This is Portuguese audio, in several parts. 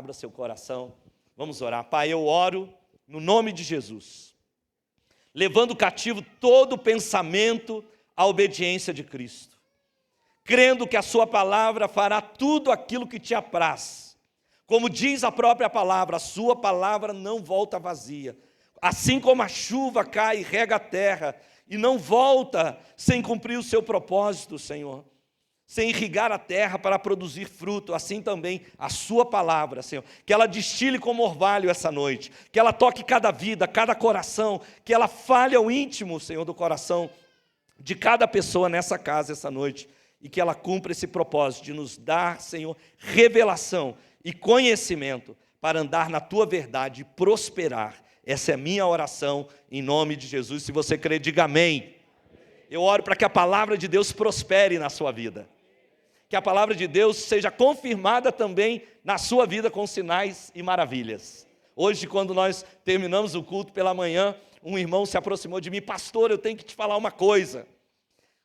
Abra seu coração, vamos orar. Pai, eu oro no nome de Jesus, levando cativo todo o pensamento à obediência de Cristo, crendo que a sua palavra fará tudo aquilo que te apraz. Como diz a própria palavra, a sua palavra não volta vazia. Assim como a chuva cai e rega a terra, e não volta sem cumprir o seu propósito, Senhor, sem irrigar a terra para produzir fruto, assim também a sua palavra, Senhor, que ela destile como orvalho essa noite, que ela toque cada vida, cada coração, que ela fale ao íntimo, Senhor, do coração de cada pessoa nessa casa essa noite, e que ela cumpra esse propósito de nos dar, Senhor, revelação e conhecimento para andar na tua verdade e prosperar. Essa é a minha oração em nome de Jesus. Se você crê, diga amém. Eu oro para que a palavra de Deus prospere na sua vida, que a palavra de Deus seja confirmada também na sua vida com sinais e maravilhas. Hoje, quando nós terminamos o culto pela manhã, um irmão se aproximou de mim: pastor, eu tenho que te falar uma coisa.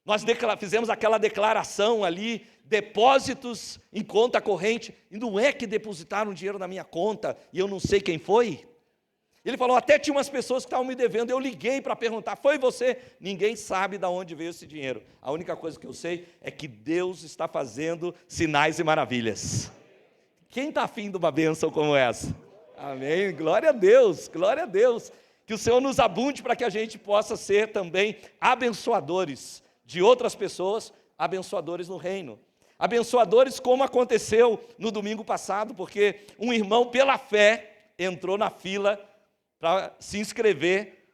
Nós fizemos aquela declaração ali, depósitos em conta corrente, e não é que depositaram dinheiro na minha conta, e eu não sei quem foi. Ele falou, até tinha umas pessoas que estavam me devendo, eu liguei para perguntar, foi você? Ninguém sabe de onde veio esse dinheiro. A única coisa que eu sei é que Deus está fazendo sinais e maravilhas. Quem está afim de uma bênção como essa? Amém, glória a Deus, glória a Deus. Que o Senhor nos abunde para que a gente possa ser também abençoadores de outras pessoas, abençoadores no reino. Abençoadores como aconteceu no domingo passado, porque um irmão pela fé entrou na fila para se inscrever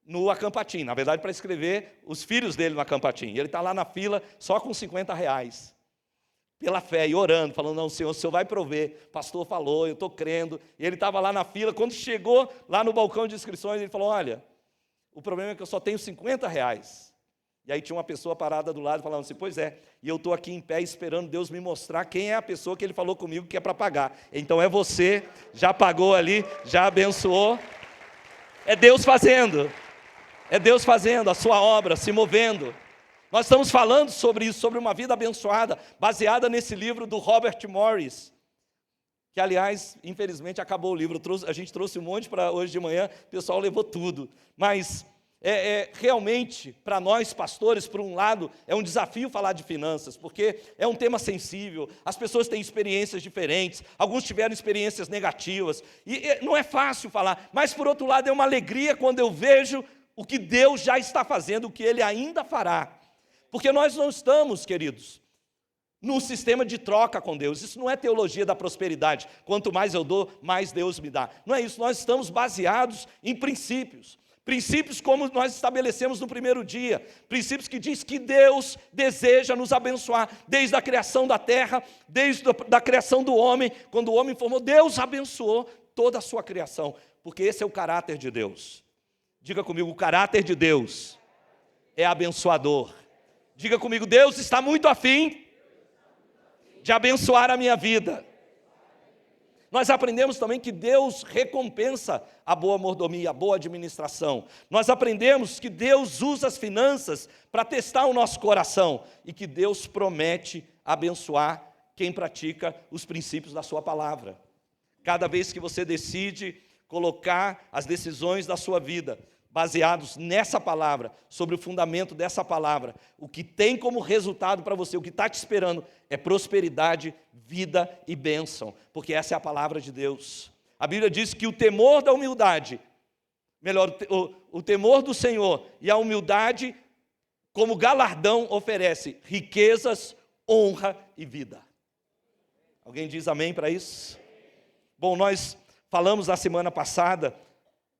no Acampatim, na verdade para inscrever os filhos dele no Acampatim. Ele está lá na fila só com R$50, pela fé, e orando, falando, não, Senhor, o Senhor vai prover, o pastor falou, eu estou crendo. E ele estava lá na fila, quando chegou lá no balcão de inscrições, ele falou, olha, o problema é que eu só tenho R$50. E aí tinha uma pessoa parada do lado, falando assim, pois é, e eu estou aqui em pé esperando Deus me mostrar quem é a pessoa que Ele falou comigo que é para pagar. Então é você, já pagou ali, já abençoou. É Deus fazendo a sua obra, se movendo. Nós estamos falando sobre isso, sobre uma vida abençoada, baseada nesse livro do Robert Morris, que aliás, infelizmente acabou o livro, a gente trouxe um monte para hoje de manhã, o pessoal levou tudo, mas realmente, para nós pastores, por um lado, é um desafio falar de finanças, porque é um tema sensível, as pessoas têm experiências diferentes, alguns tiveram experiências negativas, e não é fácil falar, mas por outro lado é uma alegria quando eu vejo o que Deus já está fazendo, o que Ele ainda fará, porque nós não estamos, queridos, num sistema de troca com Deus. Isso não é teologia da prosperidade, quanto mais eu dou, mais Deus me dá, não é isso, nós estamos baseados em princípios como nós estabelecemos no primeiro dia, princípios que diz que Deus deseja nos abençoar, desde a criação da terra, desde a criação do homem, quando o homem formou, Deus abençoou toda a sua criação, porque esse é o caráter de Deus. Diga comigo, o caráter de Deus é abençoador. Diga comigo, Deus está muito afim de abençoar a minha vida. Nós aprendemos também que Deus recompensa a boa mordomia, a boa administração. Nós aprendemos que Deus usa as finanças para testar o nosso coração e que Deus promete abençoar quem pratica os princípios da sua palavra. Cada vez que você decide colocar as decisões da sua vida baseados nessa palavra, sobre o fundamento dessa palavra, o que tem como resultado para você, o que está te esperando, é prosperidade, vida e bênção, porque essa é a palavra de Deus. A Bíblia diz que o temor da humildade, o temor do Senhor e a humildade, como galardão, oferece riquezas, honra e vida. Alguém diz amém para isso? Bom, nós falamos na semana passada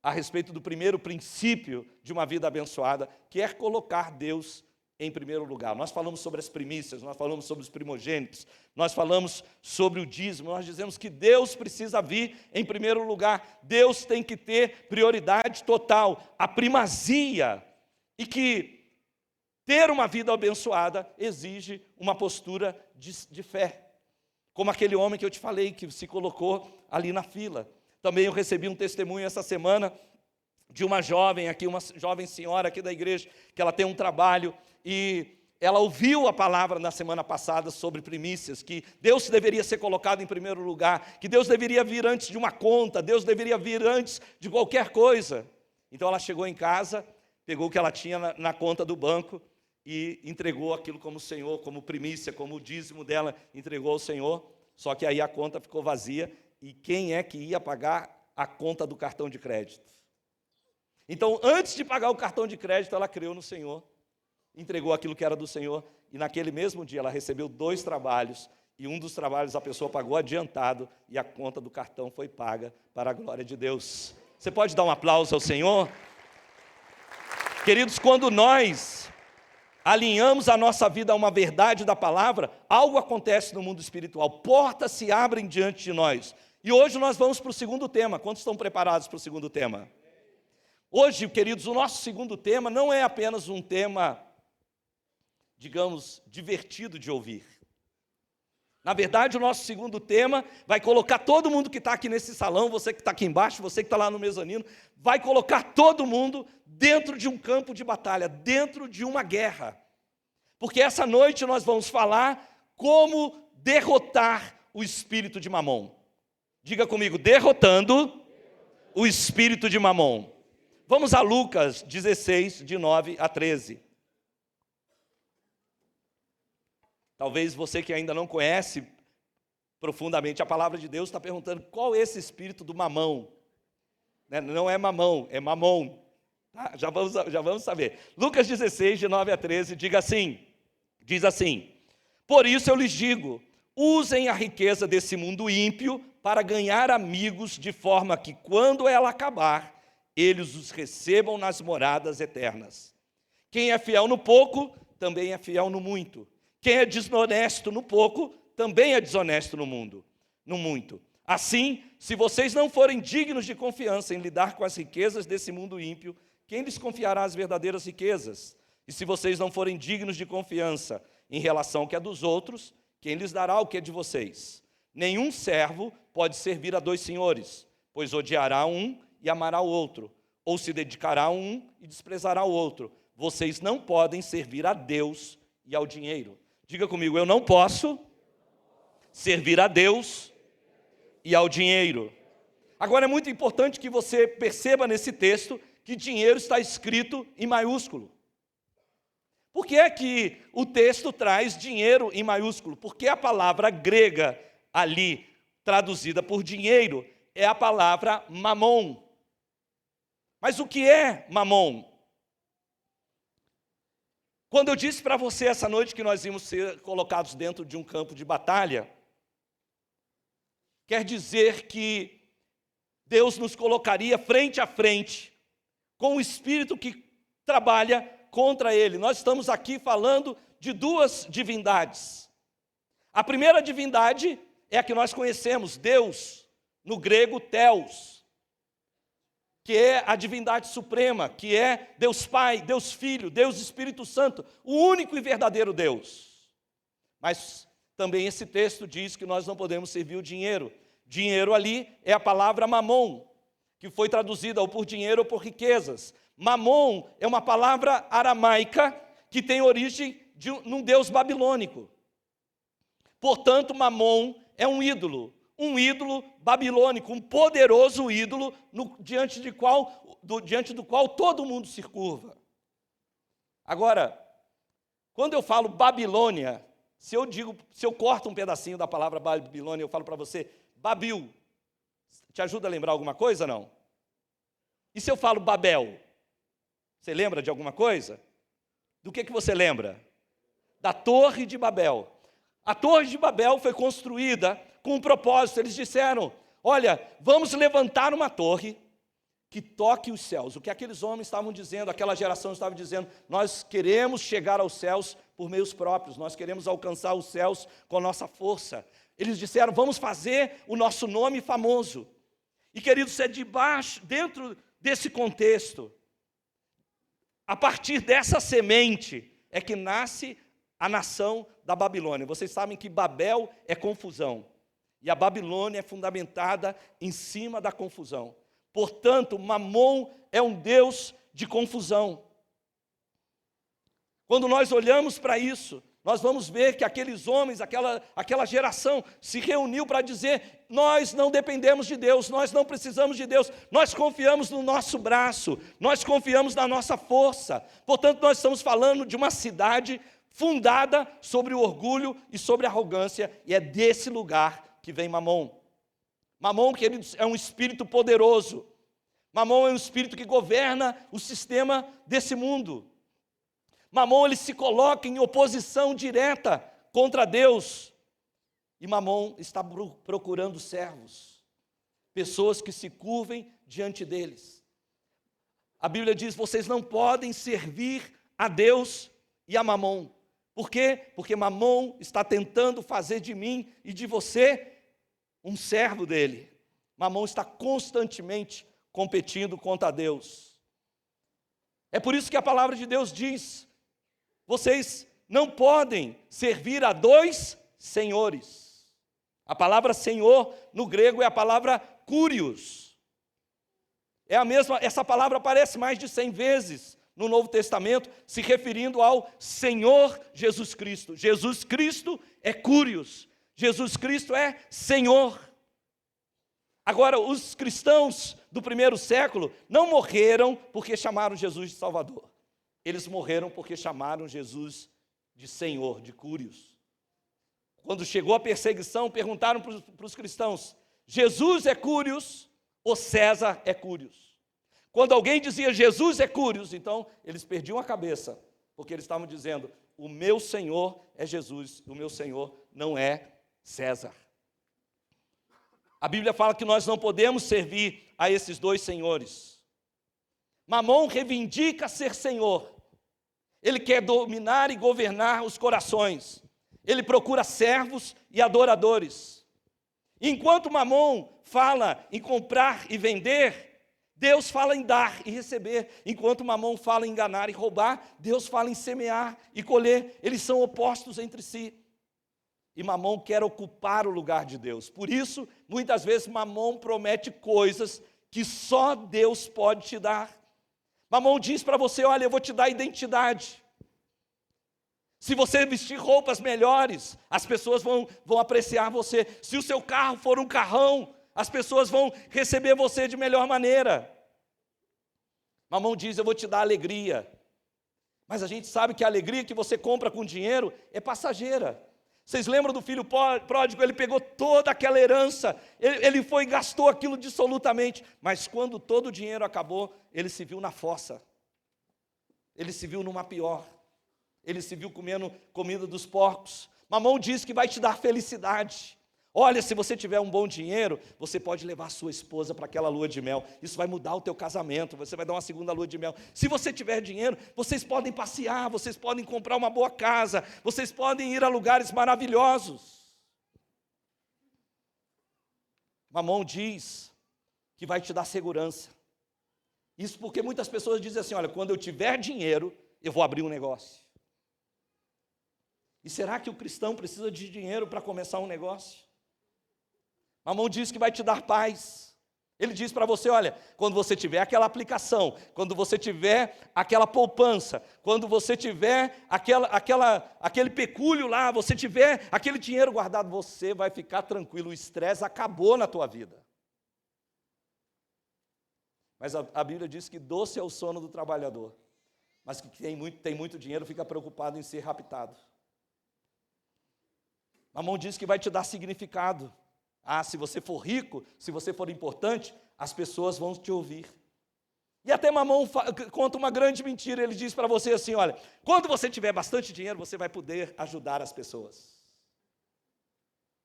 a respeito do primeiro princípio de uma vida abençoada, que é colocar Deus em primeiro lugar. Nós falamos sobre as primícias, nós falamos sobre os primogênitos, nós falamos sobre o dízimo, nós dizemos que Deus precisa vir em primeiro lugar, Deus tem que ter prioridade total, a primazia, e que ter uma vida abençoada exige uma postura de fé, como aquele homem que eu te falei, que se colocou ali na fila. Também eu recebi um testemunho essa semana de uma jovem aqui, uma jovem senhora aqui da igreja, que ela tem um trabalho e ela ouviu a palavra na semana passada sobre primícias, que Deus deveria ser colocado em primeiro lugar, que Deus deveria vir antes de uma conta, Deus deveria vir antes de qualquer coisa. Então ela chegou em casa, pegou o que ela tinha na conta do banco e entregou aquilo como Senhor, como primícia, como o dízimo dela, entregou ao Senhor. Só que aí a conta ficou vazia, e quem é que ia pagar a conta do cartão de crédito? Então, antes de pagar o cartão de crédito, ela creu no Senhor, entregou aquilo que era do Senhor, e naquele mesmo dia ela recebeu 2 trabalhos, e um dos trabalhos a pessoa pagou adiantado, e a conta do cartão foi paga para a glória de Deus. Você pode dar um aplauso ao Senhor? Queridos, quando nós alinhamos a nossa vida a uma verdade da palavra, algo acontece no mundo espiritual, portas se abrem diante de nós. E hoje nós vamos para o segundo tema. Quantos estão preparados para o segundo tema? Hoje, queridos, o nosso segundo tema não é apenas um tema, digamos, divertido de ouvir. Na verdade, o nosso segundo tema vai colocar todo mundo que está aqui nesse salão, você que está aqui embaixo, você que está lá no mezanino, vai colocar todo mundo dentro de um campo de batalha, dentro de uma guerra. Porque essa noite nós vamos falar como derrotar o espírito de Mamom. Diga comigo, derrotando o espírito de Mamom. Vamos a Lucas 16, de 9 a 13. Talvez você que ainda não conhece profundamente a palavra de Deus está perguntando qual é esse espírito do mamão. Não é mamão, é mamom. Tá? Já vamos saber. Lucas 16, de 9 a 13, diz assim: por isso eu lhes digo, usem a riqueza desse mundo ímpio para ganhar amigos, de forma que quando ela acabar, eles os recebam nas moradas eternas. Quem é fiel no pouco, também é fiel no muito. Quem é desonesto no pouco, também é desonesto no muito. Assim, se vocês não forem dignos de confiança em lidar com as riquezas desse mundo ímpio, quem lhes confiará as verdadeiras riquezas? E se vocês não forem dignos de confiança em relação ao que é dos outros, quem lhes dará o que é de vocês? Nenhum servo pode servir a 2 senhores, pois odiará um e amará o outro, ou se dedicará a um e desprezará o outro. Vocês não podem servir a Deus e ao dinheiro. Diga comigo, eu não posso servir a Deus e ao dinheiro. Agora é muito importante que você perceba nesse texto que dinheiro está escrito em maiúsculo. Por que é que o texto traz dinheiro em maiúsculo? Porque a palavra grega ali, traduzida por dinheiro, é a palavra mamon. Mas o que é mamon? Quando eu disse para você essa noite que nós íamos ser colocados dentro de um campo de batalha, quer dizer que Deus nos colocaria frente a frente com o espírito que trabalha contra ele. Nós estamos aqui falando de 2 divindades. A primeira divindade é a que nós conhecemos, Deus, no grego Theos, que é a divindade suprema, que é Deus Pai, Deus Filho, Deus Espírito Santo, o único e verdadeiro Deus. Mas também esse texto diz que nós não podemos servir o dinheiro. Dinheiro ali é a palavra mamon, que foi traduzida ou por dinheiro ou por riquezas. Mamon é uma palavra aramaica que tem origem de um deus babilônico. Portanto, Mamon é um ídolo babilônico, um poderoso ídolo diante do qual todo mundo se curva. Agora, quando eu falo Babilônia, se eu corto um pedacinho da palavra Babilônia, eu falo para você, Babil, te ajuda a lembrar alguma coisa, não? E se eu falo Babel, você lembra de alguma coisa? Do que você lembra? Da Torre de Babel. A Torre de Babel foi construída com um propósito. Eles disseram, olha, vamos levantar uma torre que toque os céus. O que aqueles homens estavam dizendo, aquela geração estava dizendo, nós queremos chegar aos céus por meios próprios, nós queremos alcançar os céus com a nossa força. Eles disseram, vamos fazer o nosso nome famoso. E queridos, dentro desse contexto, a partir dessa semente é que nasce a nação da Babilônia. Vocês sabem que Babel é confusão. E a Babilônia é fundamentada em cima da confusão. Portanto, Mamon é um deus de confusão. Quando nós olhamos para isso, nós vamos ver que aqueles homens, aquela geração se reuniu para dizer: nós não dependemos de Deus, nós não precisamos de Deus, nós confiamos no nosso braço, nós confiamos na nossa força. Portanto, nós estamos falando de uma cidade fundada sobre o orgulho e sobre a arrogância, e é desse lugar que vem Mamon. Mamon, queridos, é um espírito poderoso. Mamon é um espírito que governa o sistema desse mundo. Mamon, ele se coloca em oposição direta contra Deus. E Mamon está procurando servos, pessoas que se curvem diante deles. A Bíblia diz: vocês não podem servir a Deus e a Mamon. Por quê? Porque Mamon está tentando fazer de mim e de você um servo dele. Mamon está constantemente competindo contra Deus. É por isso que a palavra de Deus diz: vocês não podem servir a dois senhores. A palavra senhor no grego é a palavra kurios. É a mesma, essa palavra aparece mais de 100 vezes no Novo Testamento, se referindo ao Senhor Jesus Cristo. Jesus Cristo é kurios. Jesus Cristo é Senhor. Agora, os cristãos do primeiro século não morreram porque chamaram Jesus de Salvador. Eles morreram porque chamaram Jesus de Senhor, de Kurios. Quando chegou a perseguição, perguntaram para os cristãos: Jesus é Kurios ou César é Kurios? Quando alguém dizia Jesus é Kurios, então eles perdiam a cabeça, porque eles estavam dizendo: o meu Senhor é Jesus, o meu Senhor não é César. A Bíblia fala que nós não podemos servir a esses dois senhores. Mamon reivindica ser senhor. Ele quer dominar e governar os corações. Ele procura servos e adoradores. Enquanto Mamon fala em comprar e vender, Deus fala em dar e receber. Enquanto Mamon fala em enganar e roubar, Deus fala em semear e colher. Eles são opostos entre si. E Mamon quer ocupar o lugar de Deus. Por isso, muitas vezes Mamon promete coisas que só Deus pode te dar. Mamon diz para você: olha, eu vou te dar identidade. Se você vestir roupas melhores, as pessoas vão apreciar você. Se o seu carro for um carrão, as pessoas vão receber você de melhor maneira. Mamon diz: eu vou te dar alegria. Mas a gente sabe que a alegria que você compra com dinheiro é passageira. Vocês lembram do filho pródigo? Ele pegou toda aquela herança, ele foi e gastou aquilo dissolutamente, mas quando todo o dinheiro acabou, ele se viu na fossa, ele se viu numa pior, ele se viu comendo comida dos porcos. Mamon diz que vai te dar felicidade. Olha, se você tiver um bom dinheiro, você pode levar sua esposa para aquela lua de mel. Isso vai mudar o teu casamento, você vai dar uma segunda lua de mel. Se você tiver dinheiro, vocês podem passear, vocês podem comprar uma boa casa, vocês podem ir a lugares maravilhosos. Mamon diz que vai te dar segurança. Isso porque muitas pessoas dizem assim: olha, quando eu tiver dinheiro, eu vou abrir um negócio. E será que o cristão precisa de dinheiro para começar um negócio? Mamon diz que vai te dar paz. Ele diz para você: olha, quando você tiver aquela aplicação, quando você tiver aquela poupança, quando você tiver aquele pecúlio lá, você tiver aquele dinheiro guardado, você vai ficar tranquilo, o estresse acabou na tua vida. Mas a Bíblia diz que doce é o sono do trabalhador, mas que tem muito dinheiro fica preocupado em ser raptado. Mamon diz que vai te dar significado. Ah, se você for rico, se você for importante, as pessoas vão te ouvir. E até Mamon conta uma grande mentira. Ele diz para você assim: olha, quando você tiver bastante dinheiro, você vai poder ajudar as pessoas.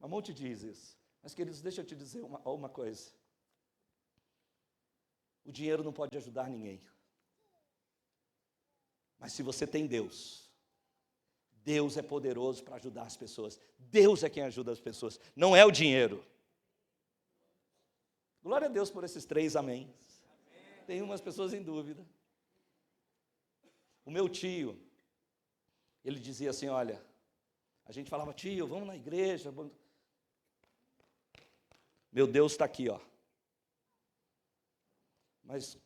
Mamon te diz isso. Mas, queridos, deixa eu te dizer uma coisa. O dinheiro não pode ajudar ninguém. Mas se você tem Deus, Deus é poderoso para ajudar as pessoas. Deus é quem ajuda as pessoas, não é o dinheiro. Glória a Deus por esses 3 amém. Tem umas pessoas em dúvida. O meu tio, ele dizia assim: olha, a gente falava: tio, vamos na igreja. Meu Deus está aqui, ó. Mas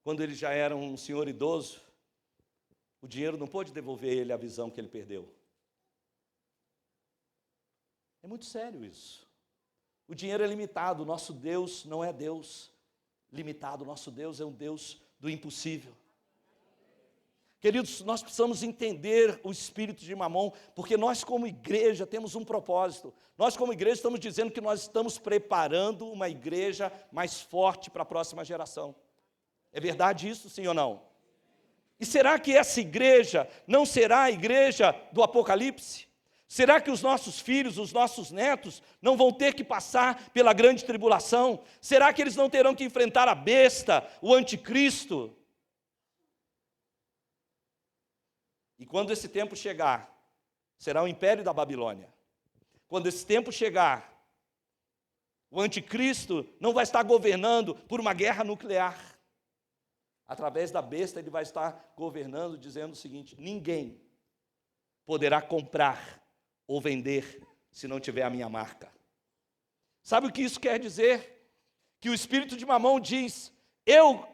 quando ele já era um senhor idoso, o dinheiro não pôde devolver ele a visão que ele perdeu. É muito sério isso. O dinheiro é limitado, o nosso Deus não é Deus limitado, o nosso Deus é um Deus do impossível. Queridos, nós precisamos entender o espírito de Mamon, porque nós como igreja temos um propósito. Nós como igreja estamos dizendo que nós estamos preparando uma igreja mais forte para a próxima geração. É verdade isso, sim ou não? E será que essa igreja não será a igreja do Apocalipse? Será que os nossos filhos, os nossos netos, não vão ter que passar pela grande tribulação? Será que eles não terão que enfrentar a besta, o anticristo? E quando esse tempo chegar, será o império da Babilônia. Quando esse tempo chegar, o anticristo não vai estar governando por uma guerra nuclear. Através da besta ele vai estar governando, dizendo o seguinte: ninguém poderá comprar ou vender se não tiver a minha marca. Sabe o que isso quer dizer? Que o espírito de Mamon diz: eu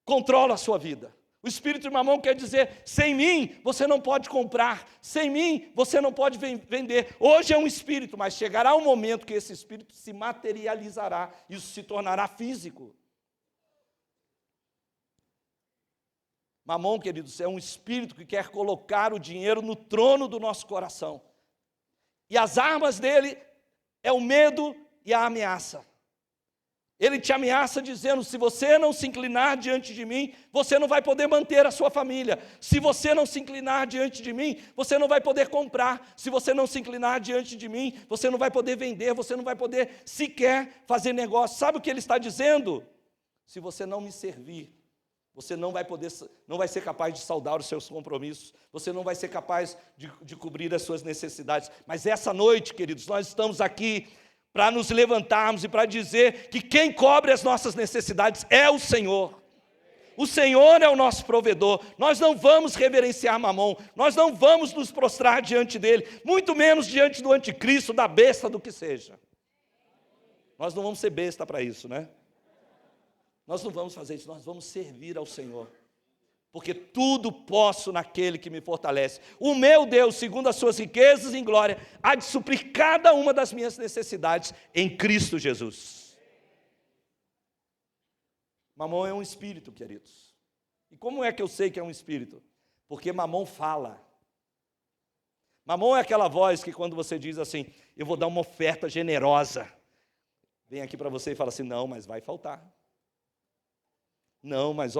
controlo a sua vida. O espírito de Mamon quer dizer: sem mim você não pode comprar, sem mim você não pode vender. Hoje é um espírito, mas chegará um momento que esse espírito se materializará, isso se tornará físico. Mamon, queridos, é um espírito que quer colocar o dinheiro no trono do nosso coração. E as armas dele é o medo e a ameaça. Ele te ameaça dizendo: se você não se inclinar diante de mim, você não vai poder manter a sua família. Se você não se inclinar diante de mim, você não vai poder comprar. Se você não se inclinar diante de mim, você não vai poder vender, você não vai poder sequer fazer negócio. Sabe o que ele está dizendo? Se você não me servir, você não vai ser capaz de saldar os seus compromissos, você não vai ser capaz de cobrir as suas necessidades. Mas essa noite, queridos, nós estamos aqui para nos levantarmos e para dizer que quem cobre as nossas necessidades é o Senhor. O Senhor é o nosso provedor. Nós não vamos reverenciar Mamon, nós não vamos nos prostrar diante dele, muito menos diante do anticristo, da besta, do que seja. Nós não vamos ser besta para isso, né? Nós não vamos fazer isso, nós vamos servir ao Senhor. Porque tudo posso naquele que me fortalece. O meu Deus, segundo as suas riquezas em glória, há de suprir cada uma das minhas necessidades em Cristo Jesus. Mamon é um espírito, queridos. E como é que eu sei que é um espírito? Porque Mamon fala. Mamon é aquela voz que quando você diz assim: eu vou dar uma oferta generosa, vem aqui para você e fala assim: não, mas vai faltar. Não, mas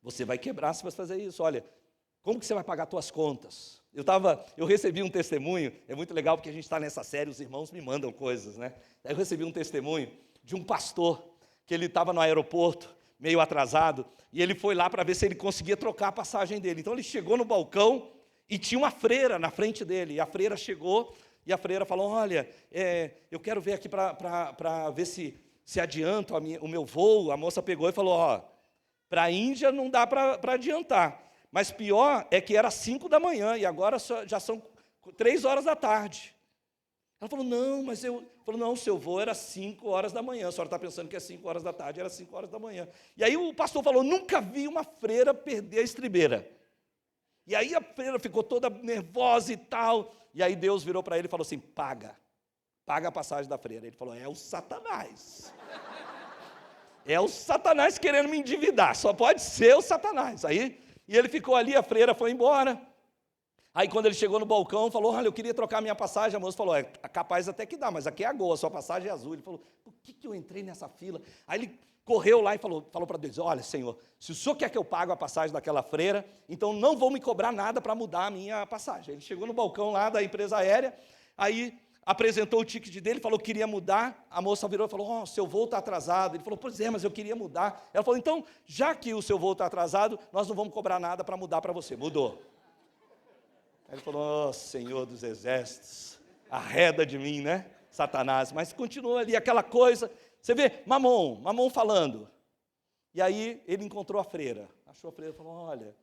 você vai quebrar se você fazer isso. Olha, como que você vai pagar suas contas? Eu recebi um testemunho, é muito legal porque a gente está nessa série, os irmãos me mandam coisas, né? Aí eu recebi um testemunho de um pastor, que ele estava no aeroporto, meio atrasado, e ele foi lá para ver se ele conseguia trocar a passagem dele. Então ele chegou no balcão e tinha uma freira na frente dele, e a freira chegou, e a freira falou: olha, eu quero ver aqui para ver se adianta o meu voo. A moça pegou e falou: para a Índia não dá para adiantar, mas pior é que era 5 da manhã e agora já são 3 horas da tarde. Ela falou: não, mas não, o seu voo era 5 horas da manhã, a senhora está pensando que é 5 horas da tarde, era 5 horas da manhã. E aí o pastor falou: nunca vi uma freira perder a estribeira. E aí a freira ficou toda nervosa e tal, e aí Deus virou para ele e falou assim: paga a passagem da freira. Ele falou: é o Satanás. É o Satanás querendo me endividar, só pode ser o Satanás. E ele ficou ali, a freira foi embora. Aí quando ele chegou no balcão, falou: olha, eu queria trocar minha passagem. A moça falou: é capaz até que dá, mas aqui é a Gol, a sua passagem é azul. Ele falou: por que eu entrei nessa fila? Aí ele correu lá e falou para Deus: olha, Senhor, se o Senhor quer que eu pague a passagem daquela freira, então não vão me cobrar nada para mudar a minha passagem. Ele chegou no balcão lá da empresa aérea, aí apresentou o ticket dele, falou que queria mudar. A moça virou e falou: seu voo está atrasado. Ele falou: pois é, mas eu queria mudar. Ela falou: então, já que o seu voo está atrasado, nós não vamos cobrar nada para mudar para você. Mudou. Aí ele falou: Senhor dos exércitos, arreda de mim, né, Satanás. Mas continua ali aquela coisa. Você vê, Mamon falando. E aí ele encontrou a freira. Achou a freira e falou: olha,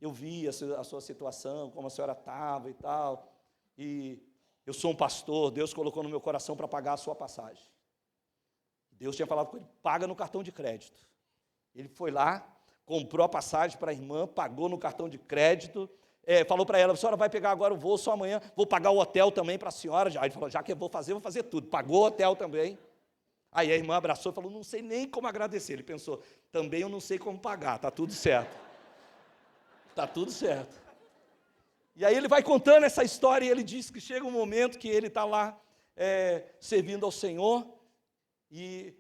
eu vi a sua situação, como a senhora estava e tal, e eu sou um pastor, Deus colocou no meu coração para pagar a sua passagem. Deus tinha falado com ele: paga no cartão de crédito. Ele foi lá, comprou a passagem para a irmã, pagou no cartão de crédito, falou para ela: a senhora vai pegar agora o voo só amanhã, vou pagar o hotel também para a senhora. Aí ele falou: já que eu vou fazer tudo. Pagou o hotel também. Aí a irmã abraçou e falou: não sei nem como agradecer. Ele pensou: também eu não sei como pagar, está tudo certo. Está tudo certo. E aí ele vai contando essa história e ele diz que chega um momento que ele está lá servindo ao Senhor e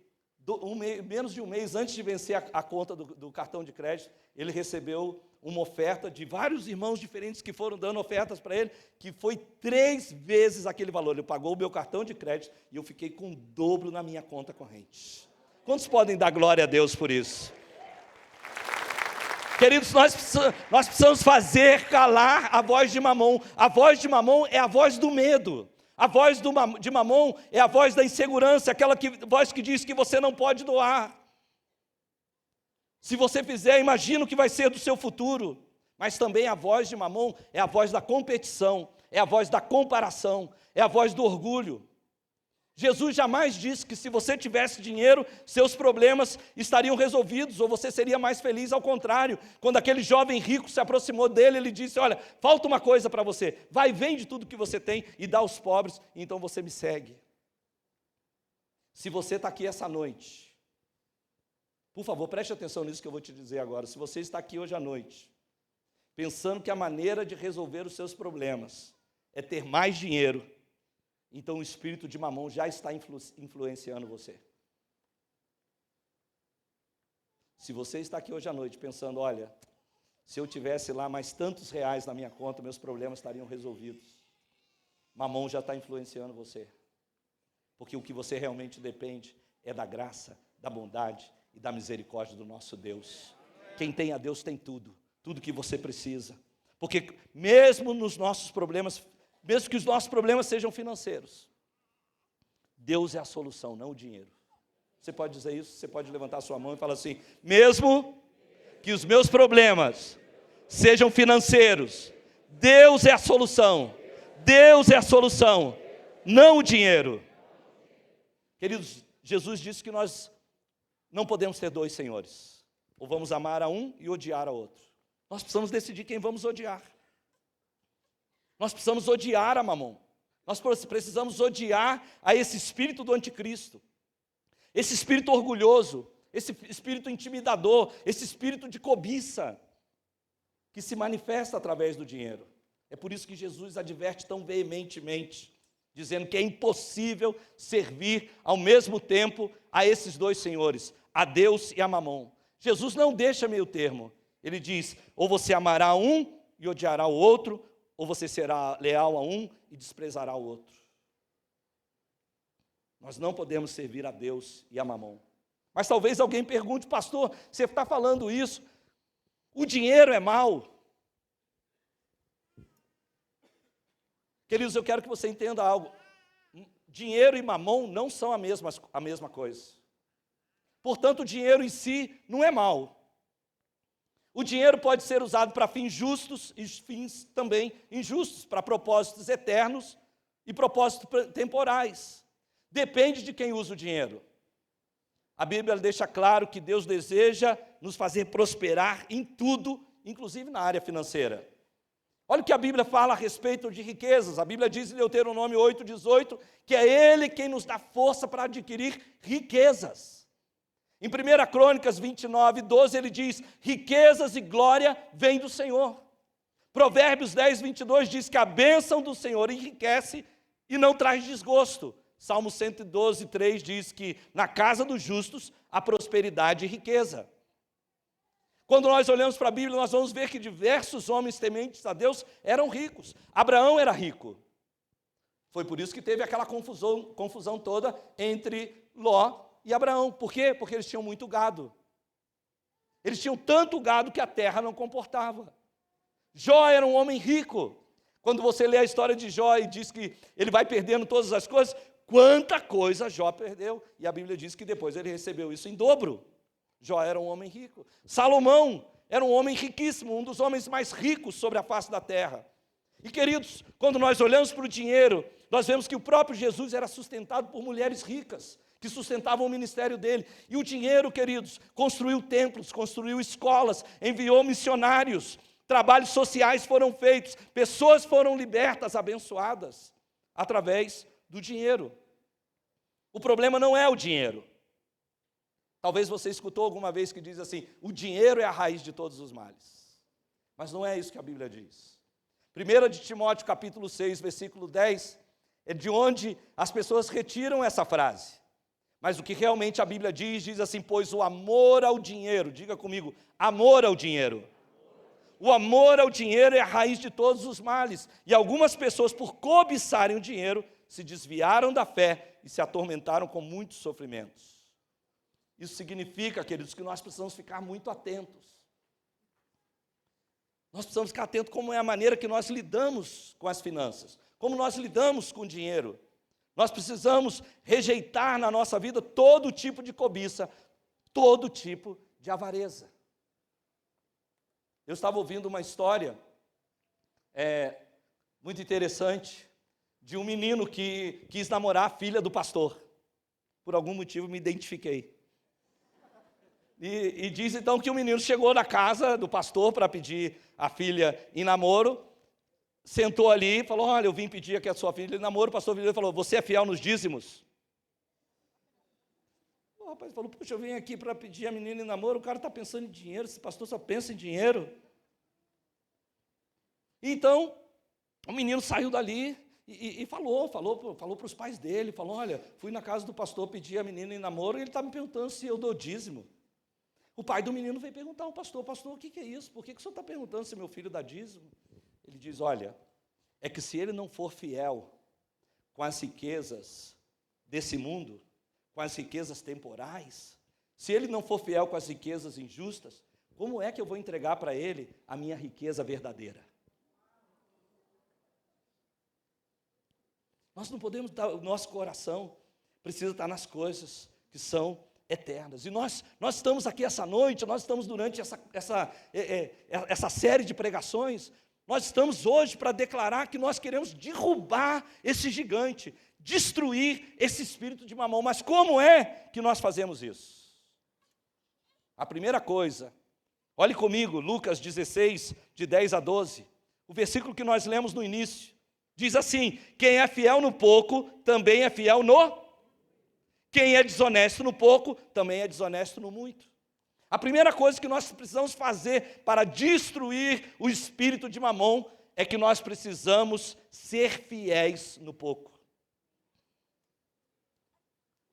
menos de um mês antes de vencer a conta do cartão de crédito, ele recebeu uma oferta de vários irmãos diferentes que foram dando ofertas para ele, que foi 3 vezes aquele valor. Ele pagou o meu cartão de crédito e eu fiquei com o dobro na minha conta corrente. Quantos podem dar glória a Deus por isso? Queridos, nós precisamos fazer calar a voz de Mamon. A voz de Mamon é a voz do medo. A voz de Mamon é a voz da insegurança, aquela voz que diz que você não pode doar. Se você fizer, imagina o que vai ser do seu futuro. Mas também a voz de Mamon é a voz da competição, é a voz da comparação, é a voz do orgulho. Jesus jamais disse que se você tivesse dinheiro, seus problemas estariam resolvidos, ou você seria mais feliz. Ao contrário, quando aquele jovem rico se aproximou dele, ele disse: olha, falta uma coisa para você, vai, vende tudo que você tem e dá aos pobres, e então você me segue. Se você está aqui essa noite, por favor, preste atenção nisso que eu vou te dizer agora. Se você está aqui hoje à noite, pensando que a maneira de resolver os seus problemas é ter mais dinheiro, então o espírito de Mamon já está influenciando você. Se você está aqui hoje à noite pensando: olha, se eu tivesse lá mais tantos reais na minha conta, meus problemas estariam resolvidos. Mamon já está influenciando você. Porque o que você realmente depende é da graça, da bondade e da misericórdia do nosso Deus. Quem tem a Deus tem tudo, tudo que você precisa. Porque mesmo nos nossos problemas, mesmo que os nossos problemas sejam financeiros, Deus é a solução, não o dinheiro. Você pode dizer isso? Você pode levantar a sua mão e falar assim: mesmo que os meus problemas sejam financeiros, Deus é a solução. Deus é a solução, não o dinheiro. Queridos, Jesus disse que nós não podemos ter 2 senhores. Ou vamos amar a um e odiar a outro. Nós precisamos decidir quem vamos odiar. Nós precisamos odiar a Mamon. Nós precisamos odiar a esse espírito do anticristo. Esse espírito orgulhoso, esse espírito intimidador, esse espírito de cobiça, que se manifesta através do dinheiro. É por isso que Jesus adverte tão veementemente, dizendo que é impossível servir ao mesmo tempo a esses 2 senhores, a Deus e a Mamon. Jesus não deixa meio termo. Ele diz: ou você amará um e odiará o outro, ou você será leal a um e desprezará o outro. Nós não podemos servir a Deus e a Mamon. Mas talvez alguém pergunte: pastor, você está falando isso, o dinheiro é mau? Queridos, eu quero que você entenda algo. Dinheiro e Mamon não são a mesma coisa. Portanto, o dinheiro em si não é mau. O dinheiro pode ser usado para fins justos e fins também injustos, para propósitos eternos e propósitos temporais. Depende de quem usa o dinheiro. A Bíblia deixa claro que Deus deseja nos fazer prosperar em tudo, inclusive na área financeira. Olha o que a Bíblia fala a respeito de riquezas. A Bíblia diz em Deuteronômio 8:18 que é Ele quem nos dá força para adquirir riquezas. Em 1 Crônicas 29:12 ele diz: riquezas e glória vêm do Senhor. Provérbios 10:22 diz que a bênção do Senhor enriquece e não traz desgosto. Salmo 112:3 diz que na casa dos justos há prosperidade e riqueza. Quando nós olhamos para a Bíblia, nós vamos ver que diversos homens tementes a Deus eram ricos. Abraão era rico. Foi por isso que teve aquela confusão toda entre Ló e Abraão. Por quê? Porque eles tinham muito gado. Eles tinham tanto gado que a terra não comportava. Jó era um homem rico. Quando você lê a história de Jó e diz que ele vai perdendo todas as coisas, quanta coisa Jó perdeu. E a Bíblia diz que depois ele recebeu isso em dobro. Jó era um homem rico. Salomão era um homem riquíssimo, um dos homens mais ricos sobre a face da terra. E queridos, quando nós olhamos para o dinheiro, nós vemos que o próprio Jesus era sustentado por mulheres ricas, que sustentavam o ministério dele. E o dinheiro, queridos, construiu templos, construiu escolas, enviou missionários, trabalhos sociais foram feitos, pessoas foram libertas, abençoadas, através do dinheiro. O problema não é o dinheiro. Talvez você escutou alguma vez que diz assim, o dinheiro é a raiz de todos os males. Mas não é isso que a Bíblia diz. 1 de Timóteo, capítulo 6, versículo 10, é de onde as pessoas retiram essa frase. Mas o que realmente a Bíblia diz assim, pois o amor ao dinheiro, diga comigo, amor ao dinheiro. O amor ao dinheiro é a raiz de todos os males. E algumas pessoas, por cobiçarem o dinheiro, se desviaram da fé e se atormentaram com muitos sofrimentos. Isso significa, queridos, que nós precisamos ficar muito atentos. Nós precisamos ficar atentos como é a maneira que nós lidamos com as finanças, como nós lidamos com o dinheiro. Nós precisamos rejeitar na nossa vida todo tipo de cobiça, todo tipo de avareza. Eu estava ouvindo uma história muito interessante de um menino que quis namorar a filha do pastor. Por algum motivo me identifiquei. E diz então que o menino chegou na casa do pastor para pedir a filha em namoro, sentou ali e falou, olha, eu vim pedir aqui a sua filha em namoro. O pastor virou e falou, você é fiel nos dízimos? O rapaz falou, puxa, eu vim aqui para pedir a menina em namoro, o cara está pensando em dinheiro, esse pastor só pensa em dinheiro. Então, o menino saiu dali e falou para os pais dele, falou, olha, fui na casa do pastor pedir a menina em namoro e ele está me perguntando se eu dou dízimo. O pai do menino veio perguntar ao pastor, o que é isso? Por que o senhor está perguntando se meu filho dá dízimo? Ele diz, olha, é que se ele não for fiel com as riquezas desse mundo, com as riquezas temporais, se ele não for fiel com as riquezas injustas, como é que eu vou entregar para ele a minha riqueza verdadeira? Nós não podemos dar, o nosso coração precisa estar nas coisas que são eternas. E nós estamos aqui essa noite, nós estamos durante essa série de pregações, nós estamos hoje para declarar que nós queremos derrubar esse gigante, destruir esse espírito de mamão. Mas como é que nós fazemos isso? A primeira coisa, olhe comigo, Lucas 16, de 10 a 12, o versículo que nós lemos no início, diz assim, quem é fiel no pouco, também é fiel no... Quem é desonesto no pouco, também é desonesto no muito. A primeira coisa que nós precisamos fazer para destruir o espírito de mamão é que nós precisamos ser fiéis no pouco.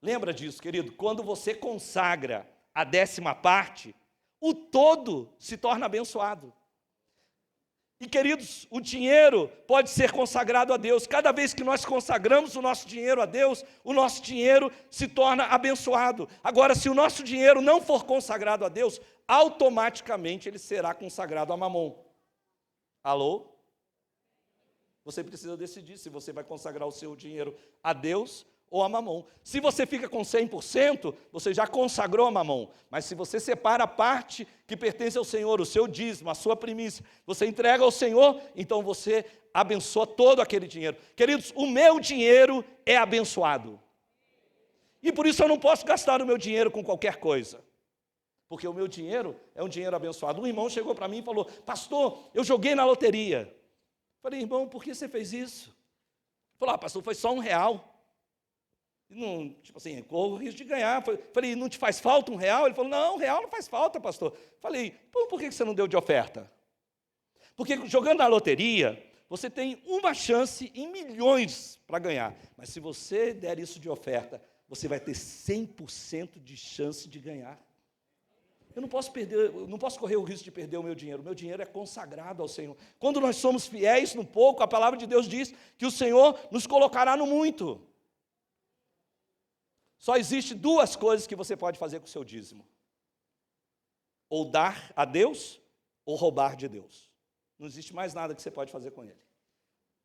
Lembra disso, querido? Quando você consagra a 10ª parte, o todo se torna abençoado. E, queridos, o dinheiro pode ser consagrado a Deus. Cada vez que nós consagramos o nosso dinheiro a Deus, o nosso dinheiro se torna abençoado. Agora, se o nosso dinheiro não for consagrado a Deus, automaticamente ele será consagrado a mamon. Alô? Você precisa decidir se você vai consagrar o seu dinheiro a Deus ou a mamon. Se você fica com 100%, você já consagrou a mamon. Mas se você separa a parte que pertence ao Senhor, o seu dízimo, a sua primícia, você entrega ao Senhor, então você abençoa todo aquele dinheiro. Queridos, o meu dinheiro é abençoado. E por isso eu não posso gastar o meu dinheiro com qualquer coisa. Porque o meu dinheiro é um dinheiro abençoado. Um irmão chegou para mim e falou, pastor, eu joguei na loteria. Falei, irmão, por que você fez isso? Ele falou, pastor, foi só R$1. Não, tipo assim, corro o risco de ganhar. Falei, não te faz falta R$1? Ele falou, não, R$1 não faz falta, pastor. Falei, por que você não deu de oferta? Porque jogando na loteria, você tem uma chance em milhões para ganhar. Mas se você der isso de oferta, você vai ter 100% de chance de ganhar. Eu não posso correr o risco de perder o meu dinheiro. O meu dinheiro é consagrado ao Senhor. Quando nós somos fiéis no pouco, a palavra de Deus diz que o Senhor nos colocará no muito. Só existe 2 coisas que você pode fazer com o seu dízimo. Ou dar a Deus, ou roubar de Deus. Não existe mais nada que você pode fazer com ele.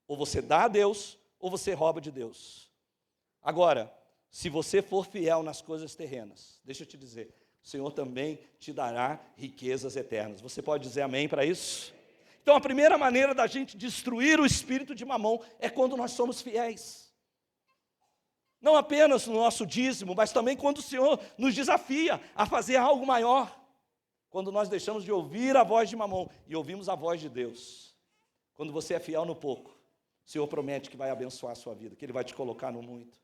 Ou você dá a Deus, ou você rouba de Deus. Agora, se você for fiel nas coisas terrenas, deixa eu te dizer, o Senhor também te dará riquezas eternas. Você pode dizer amém para isso? Então, a primeira maneira da gente destruir o espírito de mamão é quando nós somos fiéis. Não apenas no nosso dízimo, mas também quando o Senhor nos desafia a fazer algo maior. Quando nós deixamos de ouvir a voz de Mamon e ouvimos a voz de Deus. Quando você é fiel no pouco, o Senhor promete que vai abençoar a sua vida, que Ele vai te colocar no muito.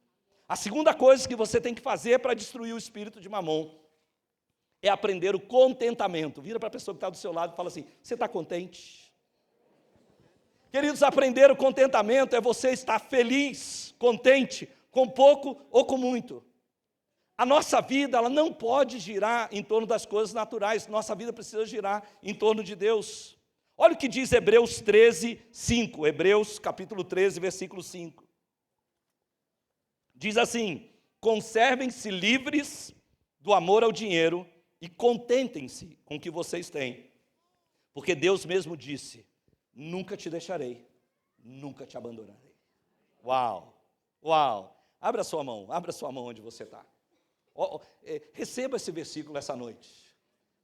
A segunda coisa que você tem que fazer para destruir o espírito de Mamon é aprender o contentamento. Vira para a pessoa que está do seu lado e fala assim: você está contente? Queridos, aprender o contentamento é você estar feliz, contente, com pouco ou com muito. A nossa vida, ela não pode girar em torno das coisas naturais, nossa vida precisa girar em torno de Deus. Olha o que diz Hebreus 13, 5, Hebreus capítulo 13, versículo 5. Diz assim: conservem-se livres do amor ao dinheiro e contentem-se com o que vocês têm. Porque Deus mesmo disse: nunca te deixarei, nunca te abandonarei. Uau, uau. Abra sua mão onde você está. Receba esse versículo essa noite.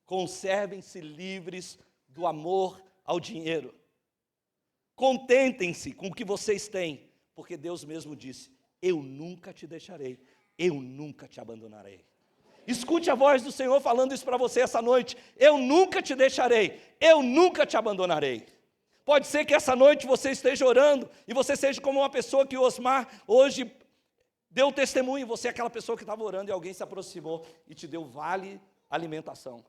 Conservem-se livres do amor ao dinheiro. Contentem-se com o que vocês têm, porque Deus mesmo disse: eu nunca te deixarei, eu nunca te abandonarei. Escute a voz do Senhor falando isso para você essa noite: eu nunca te deixarei, eu nunca te abandonarei. Pode ser que essa noite você esteja orando e você seja como uma pessoa que o Osmar hoje deu testemunho. Você é aquela pessoa que estava orando e alguém se aproximou e te deu vale alimentação.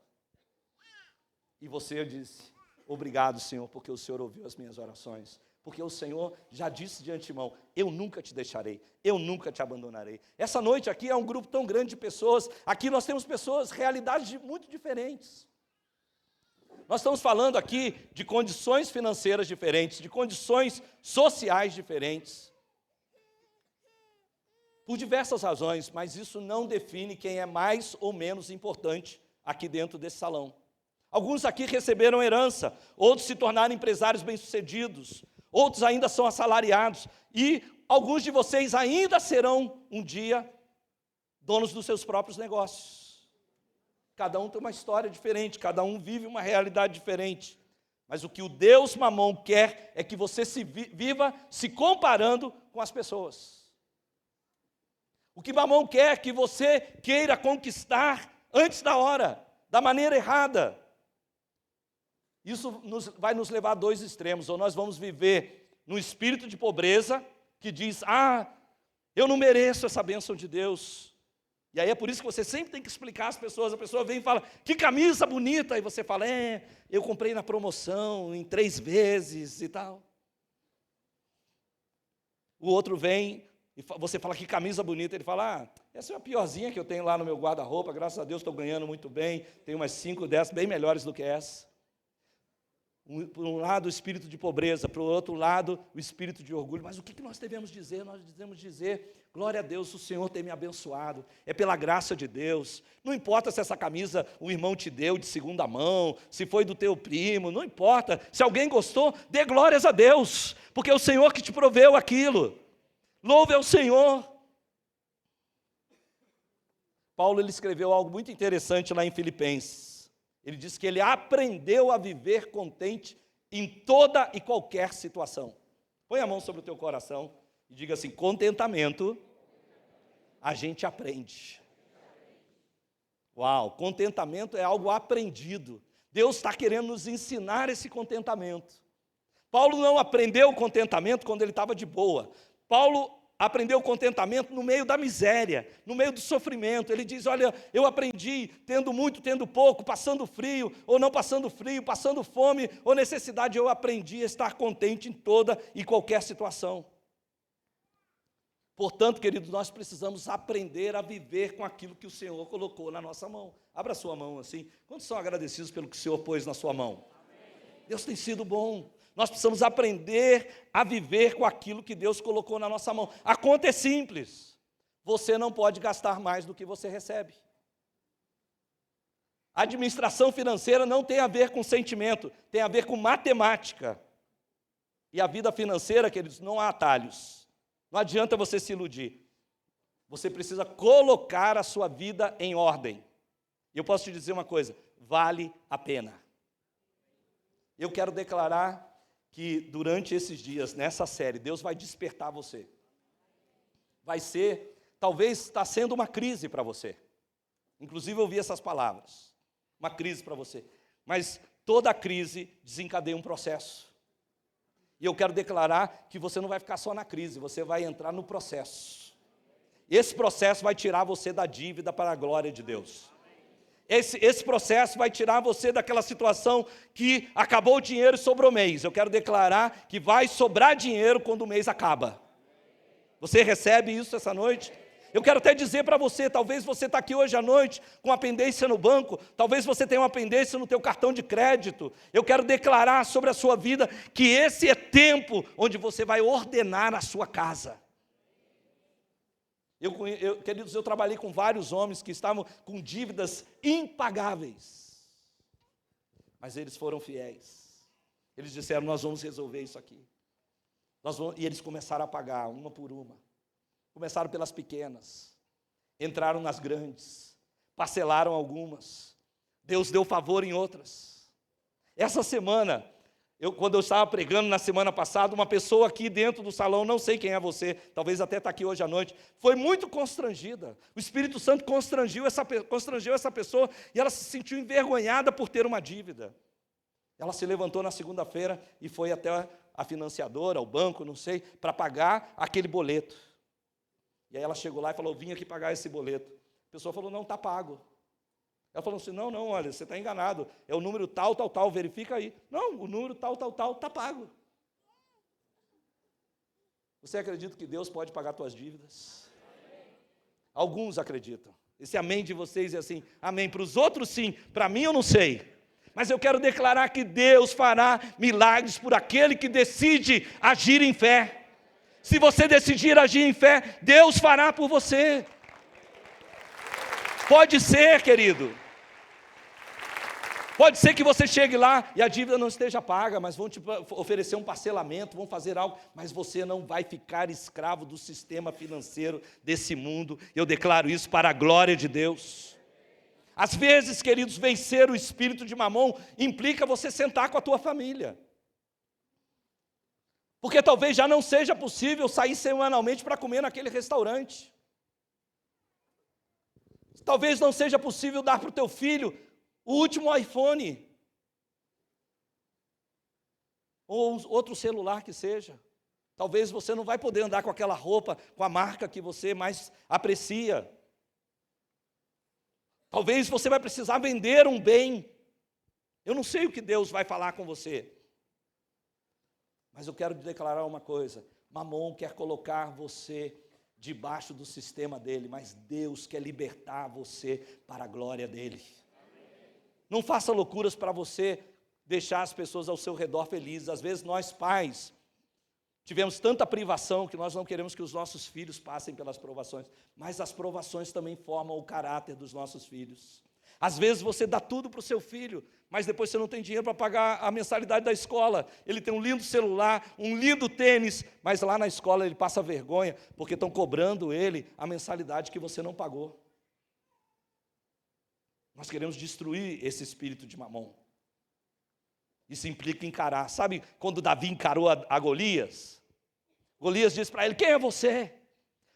E você disse: obrigado, Senhor, porque o Senhor ouviu as minhas orações. Porque o Senhor já disse de antemão: eu nunca te deixarei, eu nunca te abandonarei. Essa noite aqui é um grupo tão grande de pessoas. Aqui nós temos pessoas, realidades muito diferentes. Nós estamos falando aqui de condições financeiras diferentes, de condições sociais diferentes. Por diversas razões, mas isso não define quem é mais ou menos importante aqui dentro desse salão. Alguns aqui receberam herança, outros se tornaram empresários bem-sucedidos, outros ainda são assalariados, e alguns de vocês ainda serão um dia donos dos seus próprios negócios. Cada um tem uma história diferente, cada um vive uma realidade diferente. Mas o que o Deus Mamon quer é que você viva se comparando com as pessoas. O que Mamon quer é que você queira conquistar antes da hora, da maneira errada. Isso vai nos levar a dois extremos: ou nós vamos viver no espírito de pobreza, que diz: eu não mereço essa bênção de Deus. E aí é por isso que você sempre tem que explicar às pessoas. A pessoa vem e fala: que camisa bonita. E você fala: eu comprei na promoção, em 3 vezes e tal. O outro vem e você fala: que camisa bonita. Ele fala: essa é a piorzinha que eu tenho lá no meu guarda-roupa, graças a Deus estou ganhando muito bem, tenho umas 5 dessas bem melhores do que essa. Por um lado o espírito de pobreza, para o outro lado o espírito de orgulho. Mas o que nós devemos dizer? Nós devemos dizer: glória a Deus, o Senhor tem me abençoado, é pela graça de Deus. Não importa se essa camisa o irmão te deu de segunda mão, se foi do teu primo, não importa. Se alguém gostou, dê glórias a Deus, porque é o Senhor que te proveu aquilo. Louve ao Senhor. Paulo, ele escreveu algo muito interessante lá em Filipenses. Ele diz que ele aprendeu a viver contente em toda e qualquer situação. Põe a mão sobre o teu coração e diga assim: contentamento a gente aprende. Uau, contentamento é algo aprendido. Deus está querendo nos ensinar esse contentamento. Paulo não aprendeu o contentamento quando ele estava de boa. Paulo aprendeu o contentamento no meio da miséria, no meio do sofrimento. Ele diz: olha, eu aprendi tendo muito, tendo pouco, passando frio ou não passando frio, passando fome ou necessidade. Eu aprendi a estar contente em toda e qualquer situação. Portanto, queridos, nós precisamos aprender a viver com aquilo que o Senhor colocou na nossa mão. Abra a sua mão assim. Quantos são agradecidos pelo que o Senhor pôs na sua mão? Amém. Deus tem sido bom. Nós precisamos aprender a viver com aquilo que Deus colocou na nossa mão. A conta é simples: você não pode gastar mais do que você recebe. A administração financeira não tem a ver com sentimento, tem a ver com matemática. E a vida financeira, queridos, não há atalhos. Não adianta você se iludir. Você precisa colocar a sua vida em ordem. E eu posso te dizer uma coisa: vale a pena. Eu quero declarar que durante esses dias, nessa série, Deus vai despertar você. Vai ser talvez está sendo uma crise para você. Inclusive eu ouvi essas palavras, uma crise para você. Mas toda crise desencadeia um processo. E eu quero declarar que você não vai ficar só na crise, você vai entrar no processo. Esse processo vai tirar você da dívida para a glória de Deus. Esse processo vai tirar você daquela situação que acabou o dinheiro e sobrou mês. Eu quero declarar que vai sobrar dinheiro quando o mês acaba. Você recebe isso essa noite? Eu quero até dizer para você, talvez você está aqui hoje à noite com uma pendência no banco, talvez você tenha uma pendência no teu cartão de crédito. Eu quero declarar sobre a sua vida que esse é tempo onde você vai ordenar a sua casa. Queridos, eu trabalhei com vários homens que estavam com dívidas impagáveis, mas eles foram fiéis. Eles disseram, nós vamos resolver isso aqui. E eles começaram a pagar, uma por uma. Começaram pelas pequenas, entraram nas grandes, parcelaram algumas. Deus deu favor em outras. Essa semana, quando eu estava pregando na semana passada, uma pessoa aqui dentro do salão, não sei quem é você, talvez até está aqui hoje à noite, foi muito constrangida. O Espírito Santo constrangeu essa pessoa e ela se sentiu envergonhada por ter uma dívida. Ela se levantou na segunda-feira e foi até a financiadora, o banco, não sei, para pagar aquele boleto. E aí ela chegou lá e falou, vim aqui pagar esse boleto. A pessoa falou, não, está pago. Ela falou assim, não, olha, você está enganado, é o número tal, verifica aí. Não, o número tal, está pago. Você acredita que Deus pode pagar tuas dívidas? Alguns acreditam. Esse amém de vocês é assim, amém. Para os outros sim, para mim eu não sei. Mas eu quero declarar que Deus fará milagres por aquele que decide agir em fé. Se você decidir agir em fé, Deus fará por você. Pode ser, querido. Pode ser que você chegue lá e a dívida não esteja paga, mas vão te oferecer um parcelamento, vão fazer algo, mas você não vai ficar escravo do sistema financeiro desse mundo. Eu declaro isso para a glória de Deus. Às vezes, queridos, vencer o espírito de Mamon implica você sentar com a tua família. Porque talvez já não seja possível sair semanalmente para comer naquele restaurante. Talvez não seja possível dar para o teu filho o último iPhone. Ou outro celular que seja. Talvez você não vai poder andar com aquela roupa, com a marca que você mais aprecia. Talvez você vai precisar vender um bem. Eu não sei o que Deus vai falar com você. Mas eu quero declarar uma coisa, Mamon quer colocar você debaixo do sistema dele, mas Deus quer libertar você para a glória dele. Não faça loucuras para você deixar as pessoas ao seu redor felizes. Às vezes nós pais tivemos tanta privação que nós não queremos que os nossos filhos passem pelas provações, mas as provações também formam o caráter dos nossos filhos. Às vezes você dá tudo para o seu filho, mas depois você não tem dinheiro para pagar a mensalidade da escola. Ele tem um lindo celular, um lindo tênis, mas lá na escola ele passa vergonha, porque estão cobrando ele a mensalidade que você não pagou. Nós queremos destruir esse espírito de Mamon. Isso implica encarar. Sabe quando Davi encarou a Golias? Golias disse para ele, quem é você?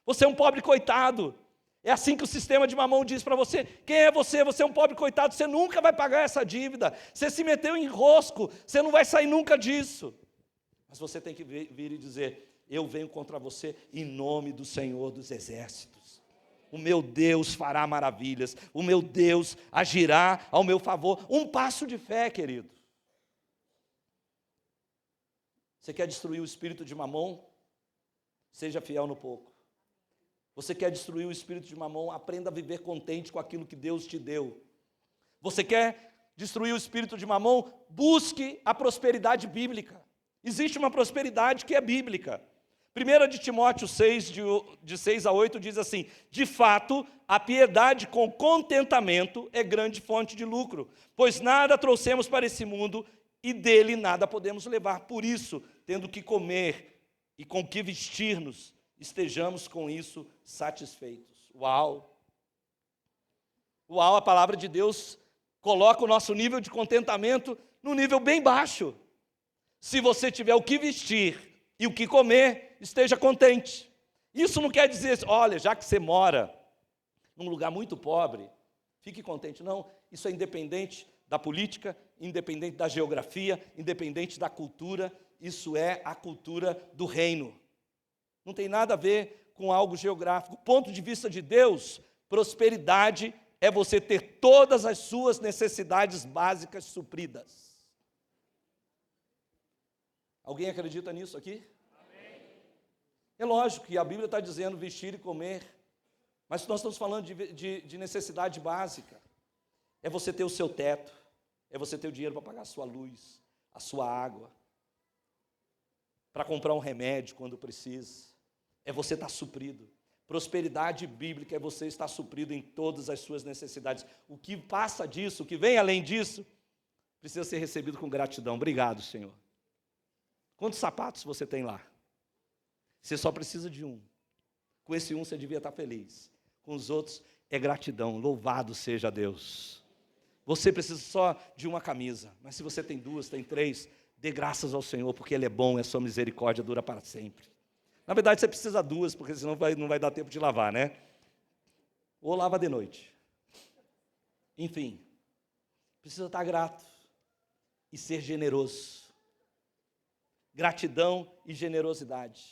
Você é um pobre coitado. É assim que o sistema de Mamon diz para você, quem é você? Você é um pobre coitado, você nunca vai pagar essa dívida, você se meteu em enrosco, você não vai sair nunca disso. Mas você tem que vir e dizer, eu venho contra você em nome do Senhor dos Exércitos. O meu Deus fará maravilhas, o meu Deus agirá ao meu favor. Um passo de fé, querido. Você quer destruir o espírito de Mamon? Seja fiel no pouco. Você quer destruir o espírito de Mamon? Aprenda a viver contente com aquilo que Deus te deu. Você quer destruir o espírito de Mamon? Busque a prosperidade bíblica. Existe uma prosperidade que é bíblica. 1 de Timóteo 6, de 6 a 8, diz assim, de fato, a piedade com contentamento é grande fonte de lucro, pois nada trouxemos para esse mundo e dele nada podemos levar. Por isso, tendo que comer e com que vestir-nos, estejamos com isso satisfeitos. Uau! Uau, a palavra de Deus coloca o nosso nível de contentamento num nível bem baixo. Se você tiver o que vestir e o que comer, esteja contente. Isso não quer dizer, olha, já que você mora num lugar muito pobre, fique contente. Não, isso é independente da política, independente da geografia, independente da cultura. Isso é a cultura do reino. Não tem nada a ver com algo geográfico. Do ponto de vista de Deus, prosperidade é você ter todas as suas necessidades básicas supridas. Alguém acredita nisso aqui? Amém. É lógico que a Bíblia está dizendo vestir e comer, mas nós estamos falando de necessidade básica. É você ter o seu teto, é você ter o dinheiro para pagar a sua luz, a sua água, para comprar um remédio quando precisa, é você estar suprido. Prosperidade bíblica é você estar suprido em todas as suas necessidades. O que passa disso, o que vem além disso, precisa ser recebido com gratidão. Obrigado, Senhor. Quantos sapatos você tem lá? Você só precisa de um. Com esse um você devia estar feliz. Com os outros é gratidão. Louvado seja Deus. Você precisa só de uma camisa, mas se você tem duas, tem três, dê graças ao Senhor, porque Ele é bom e a sua misericórdia dura para sempre. Na verdade, você precisa duas, porque senão não vai dar tempo de lavar, né? Ou lava de noite. Enfim, precisa estar grato e ser generoso. Gratidão e generosidade.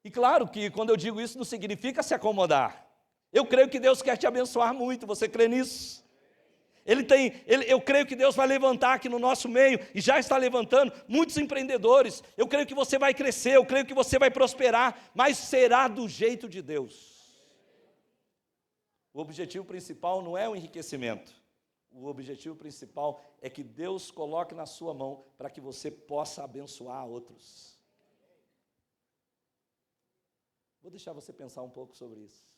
E claro que quando eu digo isso não significa se acomodar. Eu creio que Deus quer te abençoar muito, você crê nisso? Eu creio que Deus vai levantar aqui no nosso meio, e já está levantando, muitos empreendedores. Eu creio que você vai crescer, eu creio que você vai prosperar, mas será do jeito de Deus. O objetivo principal não é o enriquecimento. O objetivo principal é que Deus coloque na sua mão para que você possa abençoar outros. Vou deixar você pensar um pouco sobre isso.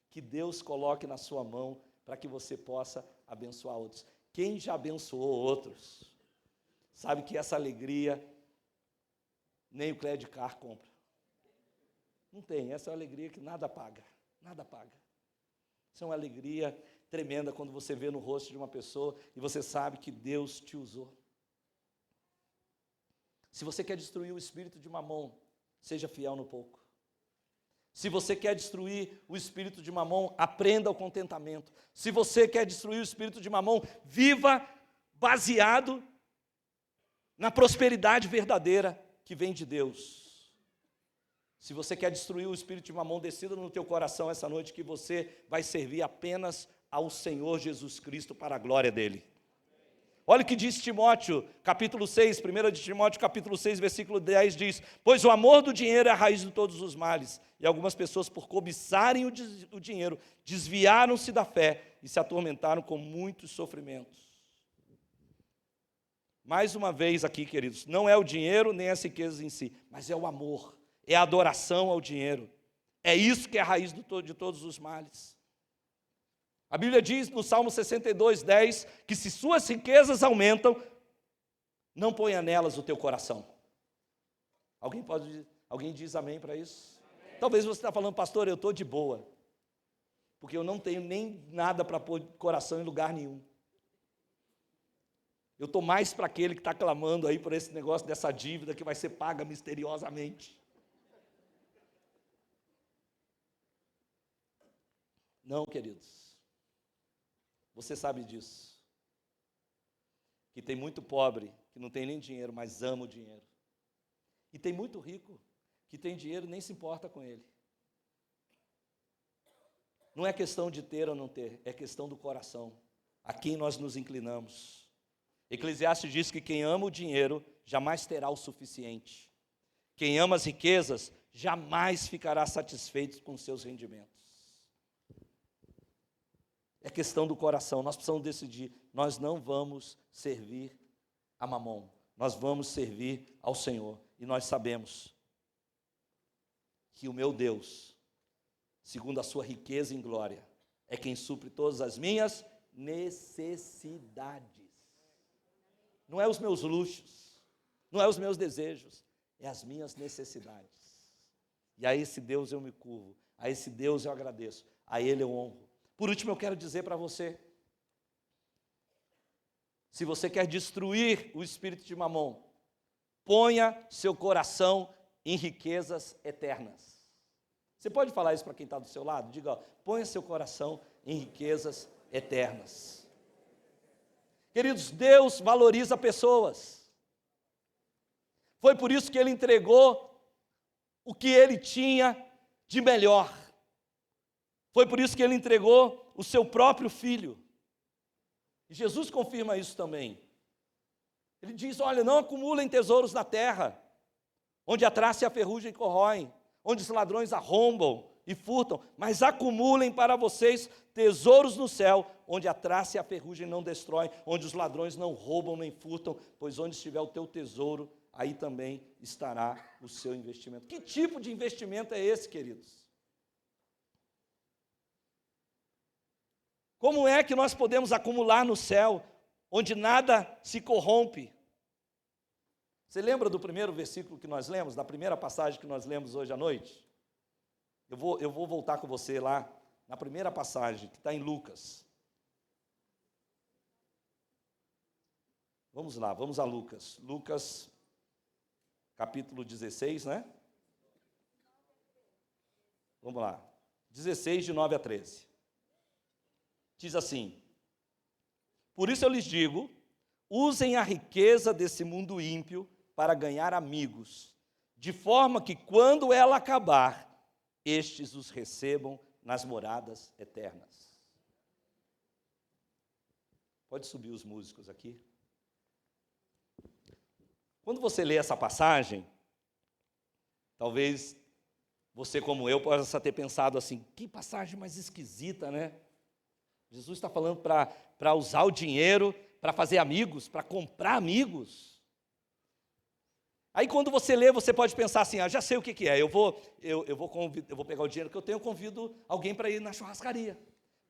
Que Deus coloque na sua mão para que você possa abençoar outros. Quem já abençoou outros, sabe que essa alegria nem o Credit Card compra. Não tem, essa é uma alegria que nada paga, nada paga. Isso é uma alegria tremenda quando você vê no rosto de uma pessoa e você sabe que Deus te usou. Se você quer destruir o espírito de Mamom, seja fiel no pouco. Se você quer destruir o espírito de Mamom, aprenda o contentamento. Se você quer destruir o espírito de Mamom, viva baseado na prosperidade verdadeira que vem de Deus. Se você quer destruir o espírito de Mamom, decida no teu coração essa noite que você vai servir apenas ao Senhor Jesus Cristo para a glória dEle. Olha o que diz Timóteo, capítulo 6, 1 de Timóteo, capítulo 6, versículo 10, diz: pois o amor do dinheiro é a raiz de todos os males, e algumas pessoas, por cobiçarem o dinheiro, desviaram-se da fé e se atormentaram com muitos sofrimentos. Mais uma vez aqui, queridos, não é o dinheiro nem as riquezas em si, mas é o amor, é a adoração ao dinheiro. É isso que é a raiz de todos os males. A Bíblia diz no Salmo 62, 10, que se suas riquezas aumentam, não ponha nelas o teu coração. Alguém diz amém para isso? Amém. Talvez você está falando, pastor, eu estou de boa, porque eu não tenho nem nada para pôr coração em lugar nenhum. Eu estou mais para aquele que está clamando aí por esse negócio dessa dívida que vai ser paga misteriosamente. Não, queridos. Você sabe disso, que tem muito pobre, que não tem nem dinheiro, mas ama o dinheiro. E tem muito rico, que tem dinheiro e nem se importa com ele. Não é questão de ter ou não ter, é questão do coração, a quem nós nos inclinamos. Eclesiastes diz que quem ama o dinheiro jamais terá o suficiente. Quem ama as riquezas jamais ficará satisfeito com seus rendimentos. É questão do coração, nós precisamos decidir, nós não vamos servir a Mamom, nós vamos servir ao Senhor. E nós sabemos que o meu Deus, segundo a sua riqueza em glória, é quem supre todas as minhas necessidades. Não é os meus luxos, não é os meus desejos, é as minhas necessidades. E a esse Deus eu me curvo, a esse Deus eu agradeço, a Ele eu honro. Por último, eu quero dizer para você, se você quer destruir o espírito de Mamom, ponha seu coração em riquezas eternas. Você pode falar isso para quem está do seu lado? Diga, ó, ponha seu coração em riquezas eternas. Queridos, Deus valoriza pessoas. Foi por isso que Ele entregou o que Ele tinha de melhor. Foi por isso que Ele entregou o seu próprio Filho. E Jesus confirma isso também. Ele diz, olha, não acumulem tesouros na terra, onde a traça e a ferrugem corroem, onde os ladrões arrombam e furtam, mas acumulem para vocês tesouros no céu, onde a traça e a ferrugem não destroem, onde os ladrões não roubam nem furtam, pois onde estiver o teu tesouro, aí também estará o seu investimento. Que tipo de investimento é esse, queridos? Como é que nós podemos acumular no céu, onde nada se corrompe? Você lembra do primeiro versículo que nós lemos, da primeira passagem que nós lemos hoje à noite? Eu vou voltar com você lá, na primeira passagem, que está em Lucas. Vamos lá, vamos a Lucas. Lucas, capítulo 16, né? Vamos lá. 16, de 9 a 13. Diz assim: por isso eu lhes digo, usem a riqueza desse mundo ímpio para ganhar amigos, de forma que quando ela acabar, estes os recebam nas moradas eternas. Pode subir os músicos aqui. Quando você lê essa passagem, talvez você, como eu, possa ter pensado assim, que passagem mais esquisita, né? Jesus está falando para usar o dinheiro, para fazer amigos, para comprar amigos. Aí quando você lê, você pode pensar assim, já sei o que é, eu vou pegar o dinheiro que eu tenho, eu convido alguém para ir na churrascaria.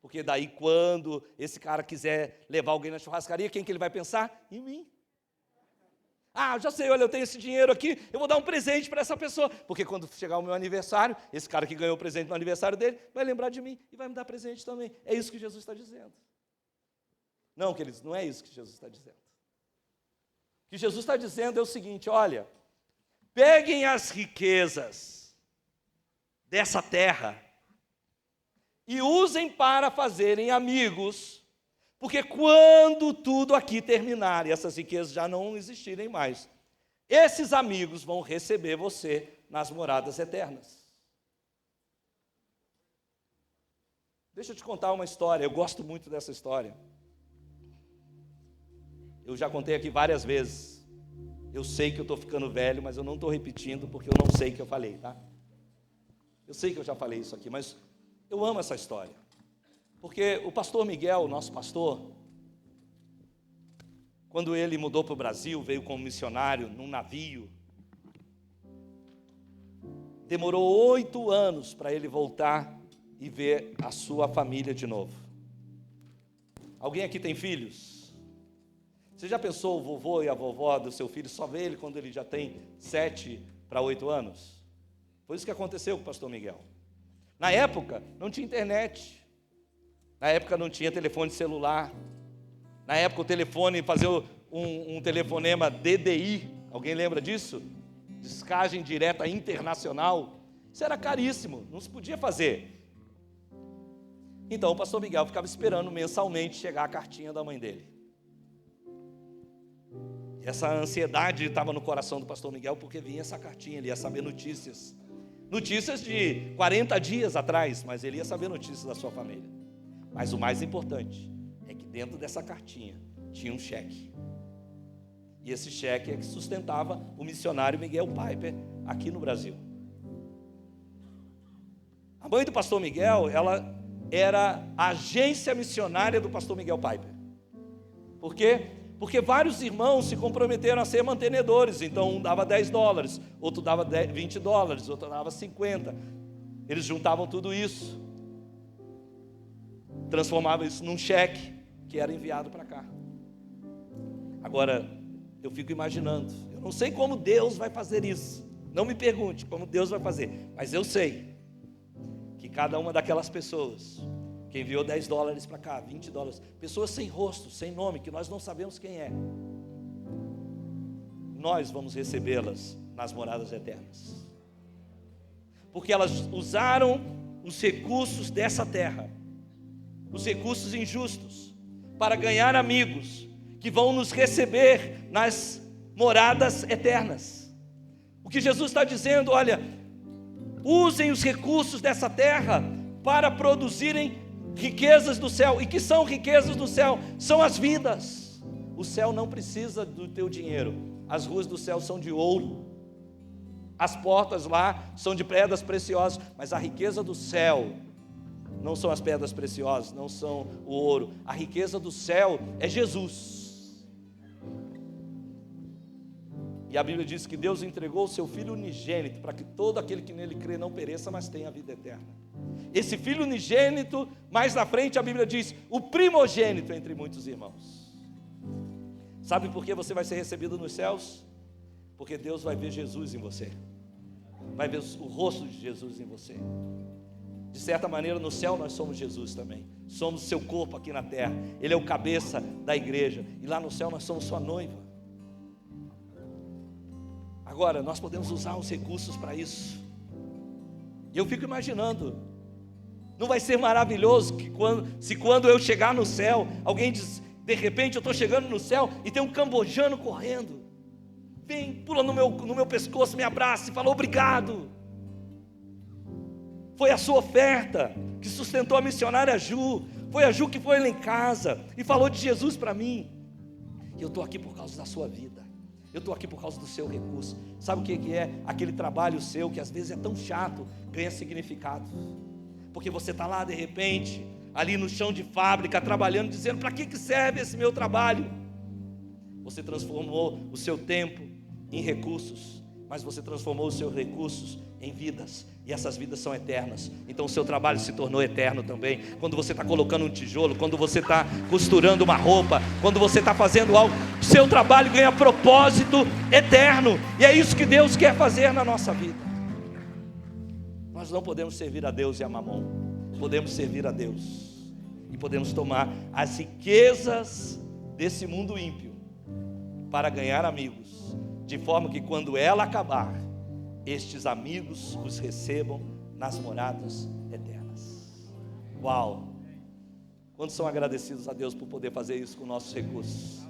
Porque daí quando esse cara quiser levar alguém na churrascaria, quem que ele vai pensar? Em mim. Já sei, olha, eu tenho esse dinheiro aqui, eu vou dar um presente para essa pessoa. Porque quando chegar o meu aniversário, esse cara que ganhou o presente no aniversário dele, vai lembrar de mim e vai me dar presente também. É isso que Jesus está dizendo. Não, queridos, não é isso que Jesus está dizendo. O que Jesus está dizendo é o seguinte, olha, peguem as riquezas dessa terra e usem para fazerem amigos, porque quando tudo aqui terminar e essas riquezas já não existirem mais, esses amigos vão receber você nas moradas eternas. Deixa eu te contar uma história, eu gosto muito dessa história. Eu já contei aqui várias vezes. Eu sei que eu estou ficando velho, mas eu não estou repetindo porque eu não sei o que eu falei, tá? Eu sei que eu já falei isso aqui, mas eu amo essa história. Porque o pastor Miguel, nosso pastor, quando ele mudou para o Brasil, veio como missionário num navio, demorou 8 anos para ele voltar e ver a sua família de novo. Alguém aqui tem filhos? Você já pensou o vovô e a vovó do seu filho, só vê ele quando ele já tem 7 para 8 anos? Foi isso que aconteceu com o pastor Miguel. Na época, não tinha internet. Na época, não tinha telefone celular. Na época, o telefone, fazer um telefonema DDI, alguém lembra disso? Descagem direta internacional. Isso era caríssimo, não se podia fazer. Então, o pastor Miguel ficava esperando mensalmente chegar a cartinha da mãe dele. Essa ansiedade estava no coração do pastor Miguel, porque vinha essa cartinha, ele ia saber notícias. Notícias de 40 dias atrás, mas ele ia saber notícias da sua família. Mas o mais importante é que dentro dessa cartinha tinha um cheque. E esse cheque é que sustentava o missionário Miguel Piper aqui no Brasil. A mãe do pastor Miguel, ela era a agência missionária do pastor Miguel Piper. Por quê? Porque vários irmãos se comprometeram a ser mantenedores. Então um dava $10, outro dava $20, outro dava 50. Eles juntavam tudo isso, transformavam isso num cheque que era enviado para cá. Agora, eu fico imaginando, eu não sei como Deus vai fazer isso. Não me pergunte como Deus vai fazer, mas eu sei que cada uma daquelas pessoas que enviou $10 para cá, $20, pessoas sem rosto, sem nome, que nós não sabemos quem é, nós vamos recebê-las nas moradas eternas. porque elas usaram os recursos dessa terra, os recursos injustos, para ganhar amigos que vão nos receber nas moradas eternas. O que Jesus está dizendo, olha, usem os recursos dessa terra para produzirem riquezas do céu. E que são riquezas do céu? São as vidas. O céu não precisa do teu dinheiro. As ruas do céu são de ouro. As portas lá são de pedras preciosas. Mas a riqueza do céu não são as pedras preciosas, não são o ouro. A riqueza do céu é Jesus. E a Bíblia diz que Deus entregou o seu Filho unigênito para que todo aquele que nele crê não pereça, mas tenha a vida eterna. Esse Filho unigênito, mais na frente a Bíblia diz, o primogênito entre muitos irmãos. Sabe por que você vai ser recebido nos céus? Porque Deus vai ver Jesus em você, vai ver o rosto de Jesus em você. De certa maneira, no céu nós somos Jesus também, somos seu corpo aqui na terra. Ele é o cabeça da igreja, e lá no céu nós somos sua noiva. Agora, nós podemos usar os recursos para isso. E eu fico imaginando, não vai ser maravilhoso que quando eu chegar no céu, alguém diz, de repente eu estou chegando no céu e tem um cambojano correndo, vem, pula no meu pescoço, me abraça e fala obrigado. Foi a sua oferta que sustentou a missionária Ju, foi a Ju que foi lá em casa e falou de Jesus para mim. E eu estou aqui por causa da sua vida, eu estou aqui por causa do seu recurso. Sabe o que é? Aquele trabalho seu que às vezes é tão chato, ganha significado. Porque você está lá de repente, ali no chão de fábrica, trabalhando, dizendo, para que serve esse meu trabalho? Você transformou o seu tempo em recursos, mas você transformou os seus recursos em vidas, e essas vidas são eternas. Então o seu trabalho se tornou eterno também. Quando você está colocando um tijolo, quando você está costurando uma roupa, quando você está fazendo algo, seu trabalho ganha propósito eterno, e é isso que Deus quer fazer na nossa vida. Nós não podemos servir a Deus e a Mamon, podemos servir a Deus, e podemos tomar as riquezas desse mundo ímpio, para ganhar amigos, de forma que quando ela acabar, estes amigos os recebam nas moradas eternas. Uau! Quantos são agradecidos a Deus por poder fazer isso com nossos recursos?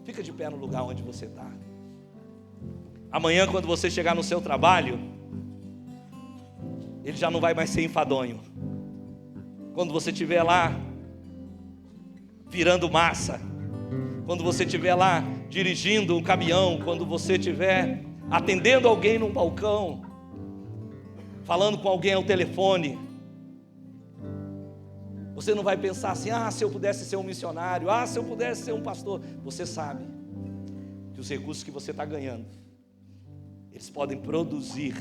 Fica de pé no lugar onde você está. Amanhã, quando você chegar no seu trabalho, ele já não vai mais ser enfadonho. Quando você estiver lá virando massa, quando você estiver lá dirigindo um caminhão, quando você estiver atendendo alguém num balcão, falando com alguém ao telefone, você não vai pensar assim, se eu pudesse ser um missionário, se eu pudesse ser um pastor. Você sabe que os recursos que você está ganhando, eles podem produzir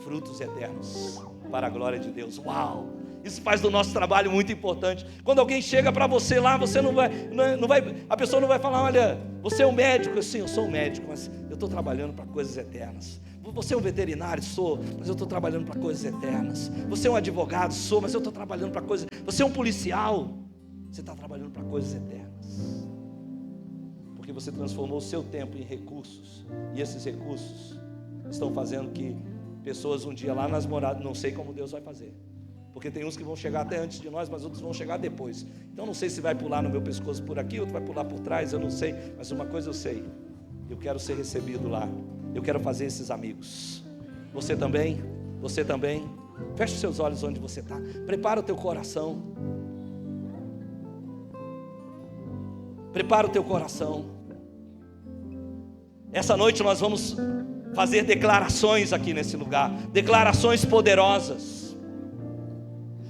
frutos eternos para a glória de Deus. Uau! Isso faz do nosso trabalho muito importante. Quando alguém chega para você lá, você não vai, a pessoa não vai falar, olha, você é um médico. Sim, eu sou um médico, mas eu estou trabalhando para coisas eternas. Você é um veterinário? Sou, mas eu estou trabalhando para coisas eternas. Você é um advogado? Sou, mas eu estou trabalhando para coisas. Você é um policial? Você está trabalhando para coisas eternas. Porque você transformou o seu tempo em recursos, e esses recursos estão fazendo que pessoas um dia lá nas moradas, não sei como Deus vai fazer, porque tem uns que vão chegar até antes de nós, mas outros vão chegar depois. Então não sei se vai pular no meu pescoço por aqui, outro vai pular por trás, eu não sei. Mas uma coisa eu sei, eu quero ser recebido lá. Eu quero fazer esses amigos. Você também? Você também? Feche os seus olhos onde você está. Prepara o teu coração. Prepara o teu coração. Essa noite nós vamos fazer declarações aqui nesse lugar. Declarações poderosas.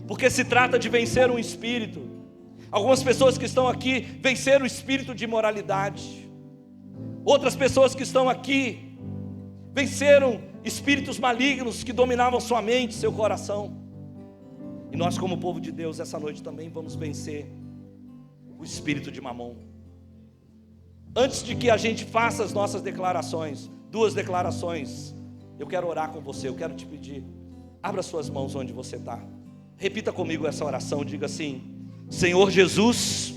Porque se trata de vencer um espírito. Algumas pessoas que estão aqui venceram o espírito de imoralidade. Outras pessoas que estão aqui venceram espíritos malignos que dominavam sua mente, seu coração. E nós, como povo de Deus, essa noite também vamos vencer o espírito de Mamon. Antes de que a gente faça as nossas declarações, 2 declarações, eu quero orar com você. Eu quero te pedir, abra suas mãos onde você está. Repita comigo essa oração, diga assim: Senhor Jesus,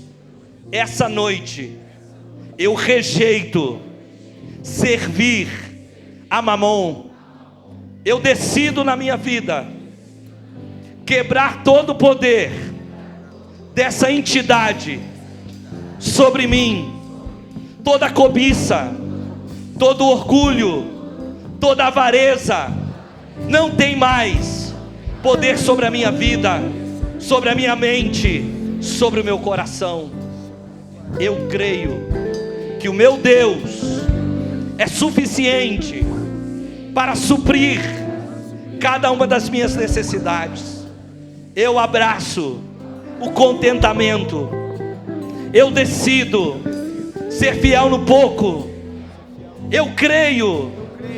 essa noite eu rejeito servir a Mamon. eu decido na minha vida quebrar todo o poder dessa entidade sobre mim, toda cobiça, todo orgulho, toda avareza, não tem mais poder sobre a minha vida, sobre a minha mente, sobre o meu coração. Eu creio que o meu Deus é suficiente para suprir cada uma das minhas necessidades. Eu abraço o contentamento, eu decido ser fiel no pouco, eu creio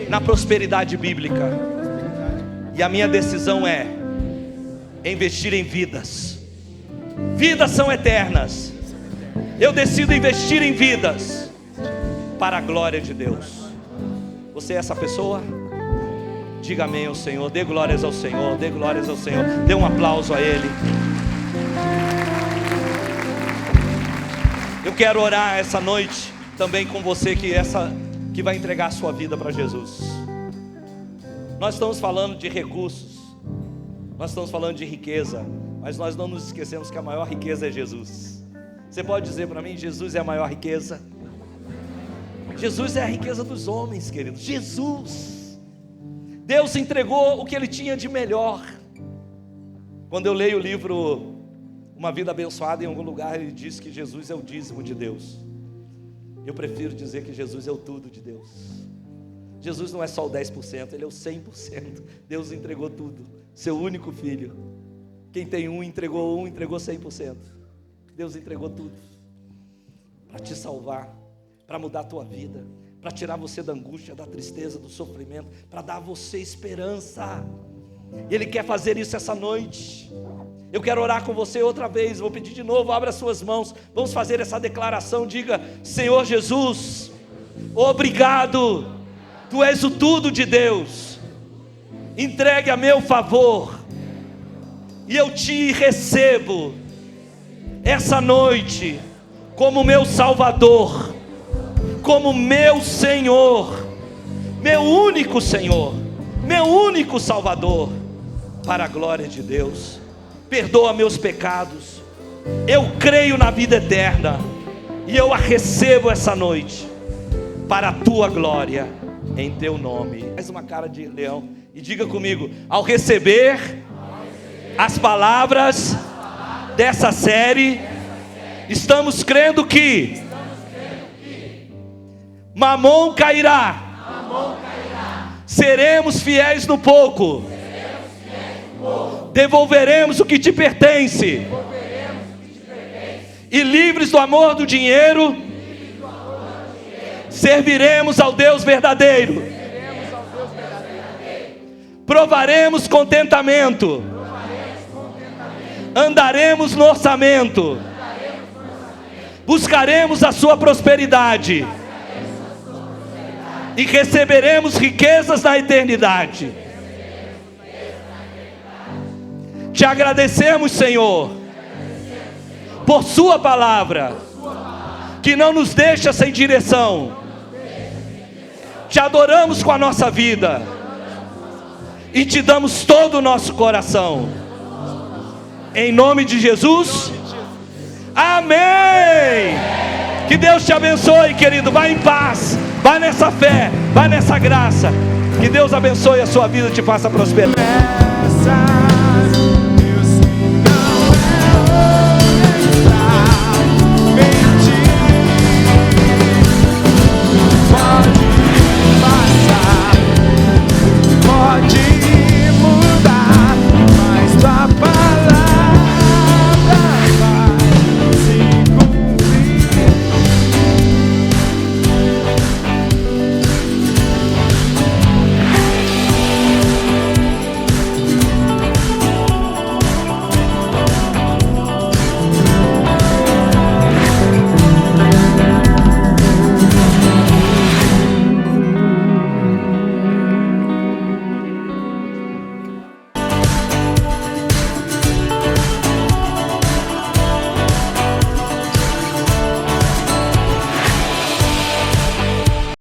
na prosperidade bíblica, e a minha decisão é investir em vidas. Vidas são eternas. Eu decido investir em vidas para a glória de Deus. Você é essa pessoa? Diga amém ao Senhor, dê glórias ao Senhor, dê glórias ao Senhor, dê um aplauso a Ele. Eu quero orar essa noite também com você que vai entregar a sua vida para Jesus. Nós estamos falando de recursos, nós estamos falando de riqueza, mas nós não nos esquecemos que a maior riqueza é Jesus. Você pode dizer para mim, Jesus é a maior riqueza? Jesus é a riqueza dos homens, queridos. Jesus, Deus entregou o que Ele tinha de melhor. Quando eu leio o livro Uma Vida Abençoada, em algum lugar ele diz que Jesus é o dízimo de Deus. Eu prefiro dizer que Jesus é o tudo de Deus. Jesus não é só o 10%, Ele é o 100%. Deus entregou tudo, seu único filho. Quem tem entregou 100%. Deus entregou tudo para te salvar, para mudar a tua vida, para tirar você da angústia, da tristeza, do sofrimento, para dar a você esperança. Ele quer fazer isso essa noite. Eu quero orar com você outra vez. Vou pedir de novo, abra suas mãos. Vamos fazer essa declaração. Diga: Senhor Jesus, obrigado, Tu és o tudo de Deus. Entregue a meu favor, e eu te recebo essa noite como meu Salvador, como meu Senhor, meu único Senhor, meu único Salvador, para a glória de Deus. Perdoa meus pecados, eu creio na vida eterna, e eu a recebo essa noite, para a Tua glória, em Teu nome. Faz uma cara de leão, e diga comigo: ao receber as palavras dessa série, estamos crendo que Mamon cairá, seremos fiéis no pouco, devolveremos o que te pertence, e livres do amor do dinheiro, serviremos ao Deus verdadeiro, provaremos contentamento, andaremos no orçamento, buscaremos a sua prosperidade, e receberemos riquezas na eternidade. Te agradecemos, Senhor, por Sua palavra, que não nos deixa sem direção. Te adoramos com a nossa vida, e te damos todo o nosso coração, em nome de Jesus, amém. Que Deus te abençoe, querido. Vai em paz, vai nessa fé, vai nessa graça. Que Deus abençoe a sua vida e te faça prosperar.